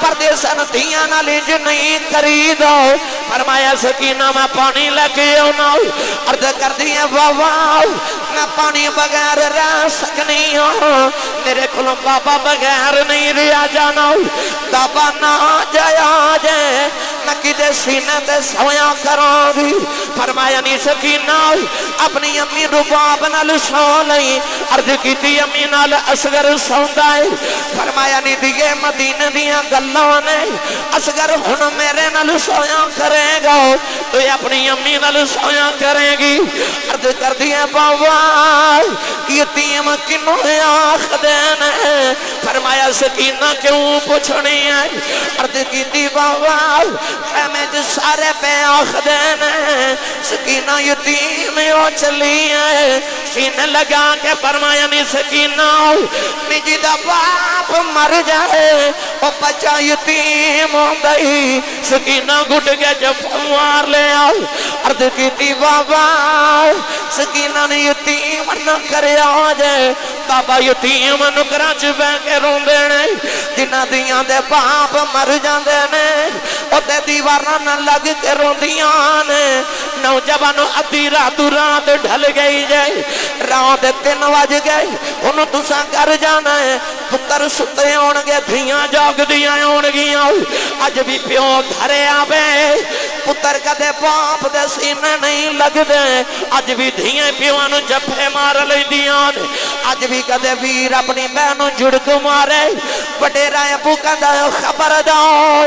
پردیسن دیاں نہ لنج نہیں کری دو، فرمایا سکینہ میں پانی لگے ہونا، عرض کر دیا بابا میں پانی بغیر رہ سکنی ہوں، میرے کلوں بابا بغیر نہیں رہا جانا، بابا نہ جایا جائے میں کدے سینے تے سویا کروں گی، فرمایا نہیں سکینہ اپنی امی رباب نال سو لئی، عرض کی تھی امی نال اصغر سوندا ہے، فرمایا نہیں دیئے مدینہ دیاں گلوں نے اصغر ہن میرے نال سویا کرے گا تو اپنی امی نال سویا کرے گی، عرض کر دیا بابا یتیم کنوں آخ دینے، فرمایا سکینہ کیوں پوچھنی ہے، عرض کی تھی بابا خیمے جو سارے پہ آخ دینے، سکینہ یتیم ہو چلی ہے، سینے لگا کے فرمایا نہیں سکینہ نجی دا باپ مر جائے وہ بچہ یتیم ہو گئی، سکینہ گھٹ کے جب مار لے آؤ، عرض کی تھی بابا سکینہ نے یتیم نہ کرے آجے، بابا یتیم نکرہ چبے کے رون دینے، جنہ دیاں دے باپ مر جان دینے، او دے دیوارہ نہ لگ کے رون دیاں نے، نوجوانو ادھی رات ڈھل گئی جائے، رات 3 بج گئی، انہوں تساں کر جانا ہے، پتر ستے ہونگے دھیاں جاگ دیاں ہونگیاں، آج بھی پیو گھرے آوے، پتر کدے باپ دے سینے نہیں لگ دے، آج بھی دھیاں پیوانو جپے مار لئی دیاں، آج بھی کدے ویر اپنی بہنوں جھڑک مارے، بڑے رائے ابو کدے خبر داؤ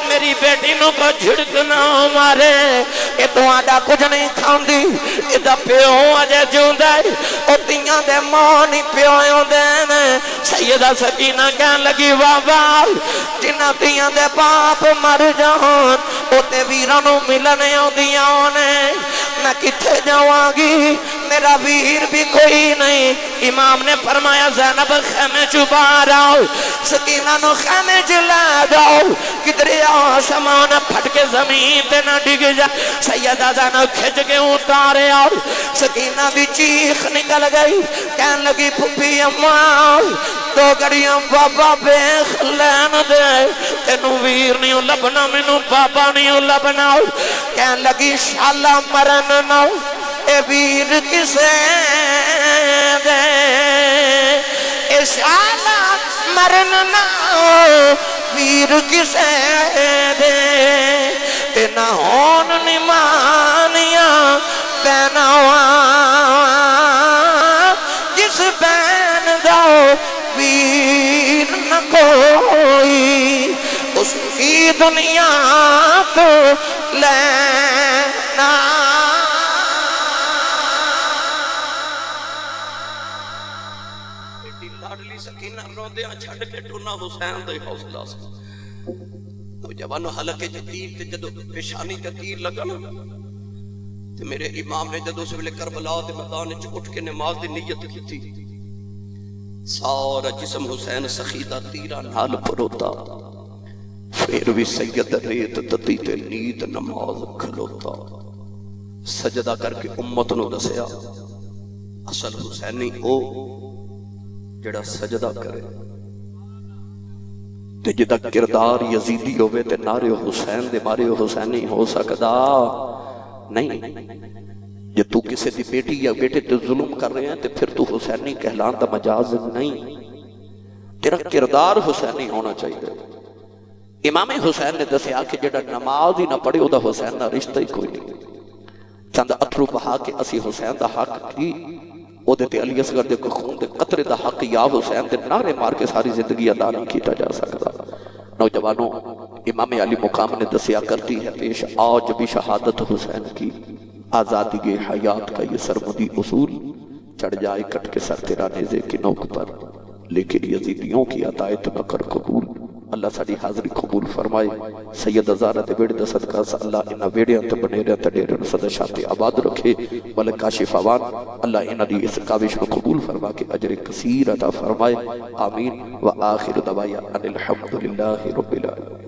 میری بیٹی نو کو جھڑک نہ مارے، یہ تو آڈا کچھ نہیں کھان دی، ادھا پیو آجے جون دے، او دیاں دے مانی پیو دینے، سیدہ سکینہ کہن لگی بابا جنہ دیاں دے باپ مر جان او تے ویرانو ملنے ہوں دیاں نے، میں کتھے جاؤں گی میرا ویر بھی کوئی نہیں، امام نے فرمایا زینب خیمے چھپا رہا سکینہ نو خیمے چلا جاؤ، کدھرے آسمان پھٹ کے زمین تے نہ ڈگ جا، سیدہ زینب کھچ کے اتارے آؤ، سکینہ بھی چیخ نکل گئی، کہن لگی پھپی اماں 2 گھڑیاں بابا بیخ لین دے، تینوں ویر نہیں لبنا منوں بابا نہیں لبنا، کہن لگی شالا مرن نہ اے ویر کسے دے، اے شالا مرن نہ ویر کسے دے، تے نہ ہون نمانیاں بیناواں جس بین داؤ ویر نہ کوئی اس کی دنیا تو لینا، لاڈلی سکینہ روندیاں چھڑ کے ٹونا حسین دے حوصلہ سے، نوجوانو حلقے تیر تے جدو پیشانی تے تیر لگا نا تے میرے امام نے جدو سے کربلا دے میدان وچ اٹھ کے نماز دی نیت کی تھی، سارا جسم حسین سخیدہ تیرا نال پروتا، پھر بھی سید ریت تتی تے نیت نماز کھلوتا، سجدہ کر کے امت نو دسیا اصل حسینی او جڑا سجدہ کرے، تے جدا کردار یزیدی ہوئے تے نارے حسین دے مارے حسینی ہو سکدا نہیں، جے تو کسے دی بیٹی یا بیٹے تے ظلم کر رہے ہیں تے پھر تو حسینی کہلان دا مجاز نہیں، تیرا کردار حسینی ہونا چاہیے۔ امام حسین نے دسیا کہ جڑا نماز ہی نہ پڑھے او دا حسین نہ رشتہ ہی کوئی نہیں، چند اترو بہا کے اسی حسین دا حق کی او دے تے علی اصغر دے خون دے قطرے دا حق یا حسین دے نعرے مار کے ساری زندگی ادا نہیں کیتا جا سکتا۔ نوجوانوں امام علی مقام نے دسیا کرتی ہے پیش آج بھی شہادت حسین کی، آزادی کے حیات کا یہ سرمدی اصول، چڑھ جائے کٹ کے سر تیرا نیزے کی نوک پر، لیکن یزیدیوں کی عطایت نہ کر قبول، اللہ ساری حاضری قبول فرمائے سید ازارہ دے بیڑے دا صدقہ اللہ انہا ویڑیاں تے بنیریاں تے ڈیرے صدر شاہتے آباد رکھے ملک کاشف آوان اللہ انہا دی اس کاوش کو قبول فرما کے اجر کثیر عطا فرمائے آمین و آخر دعوایا ان الحمدللہ رب العالمین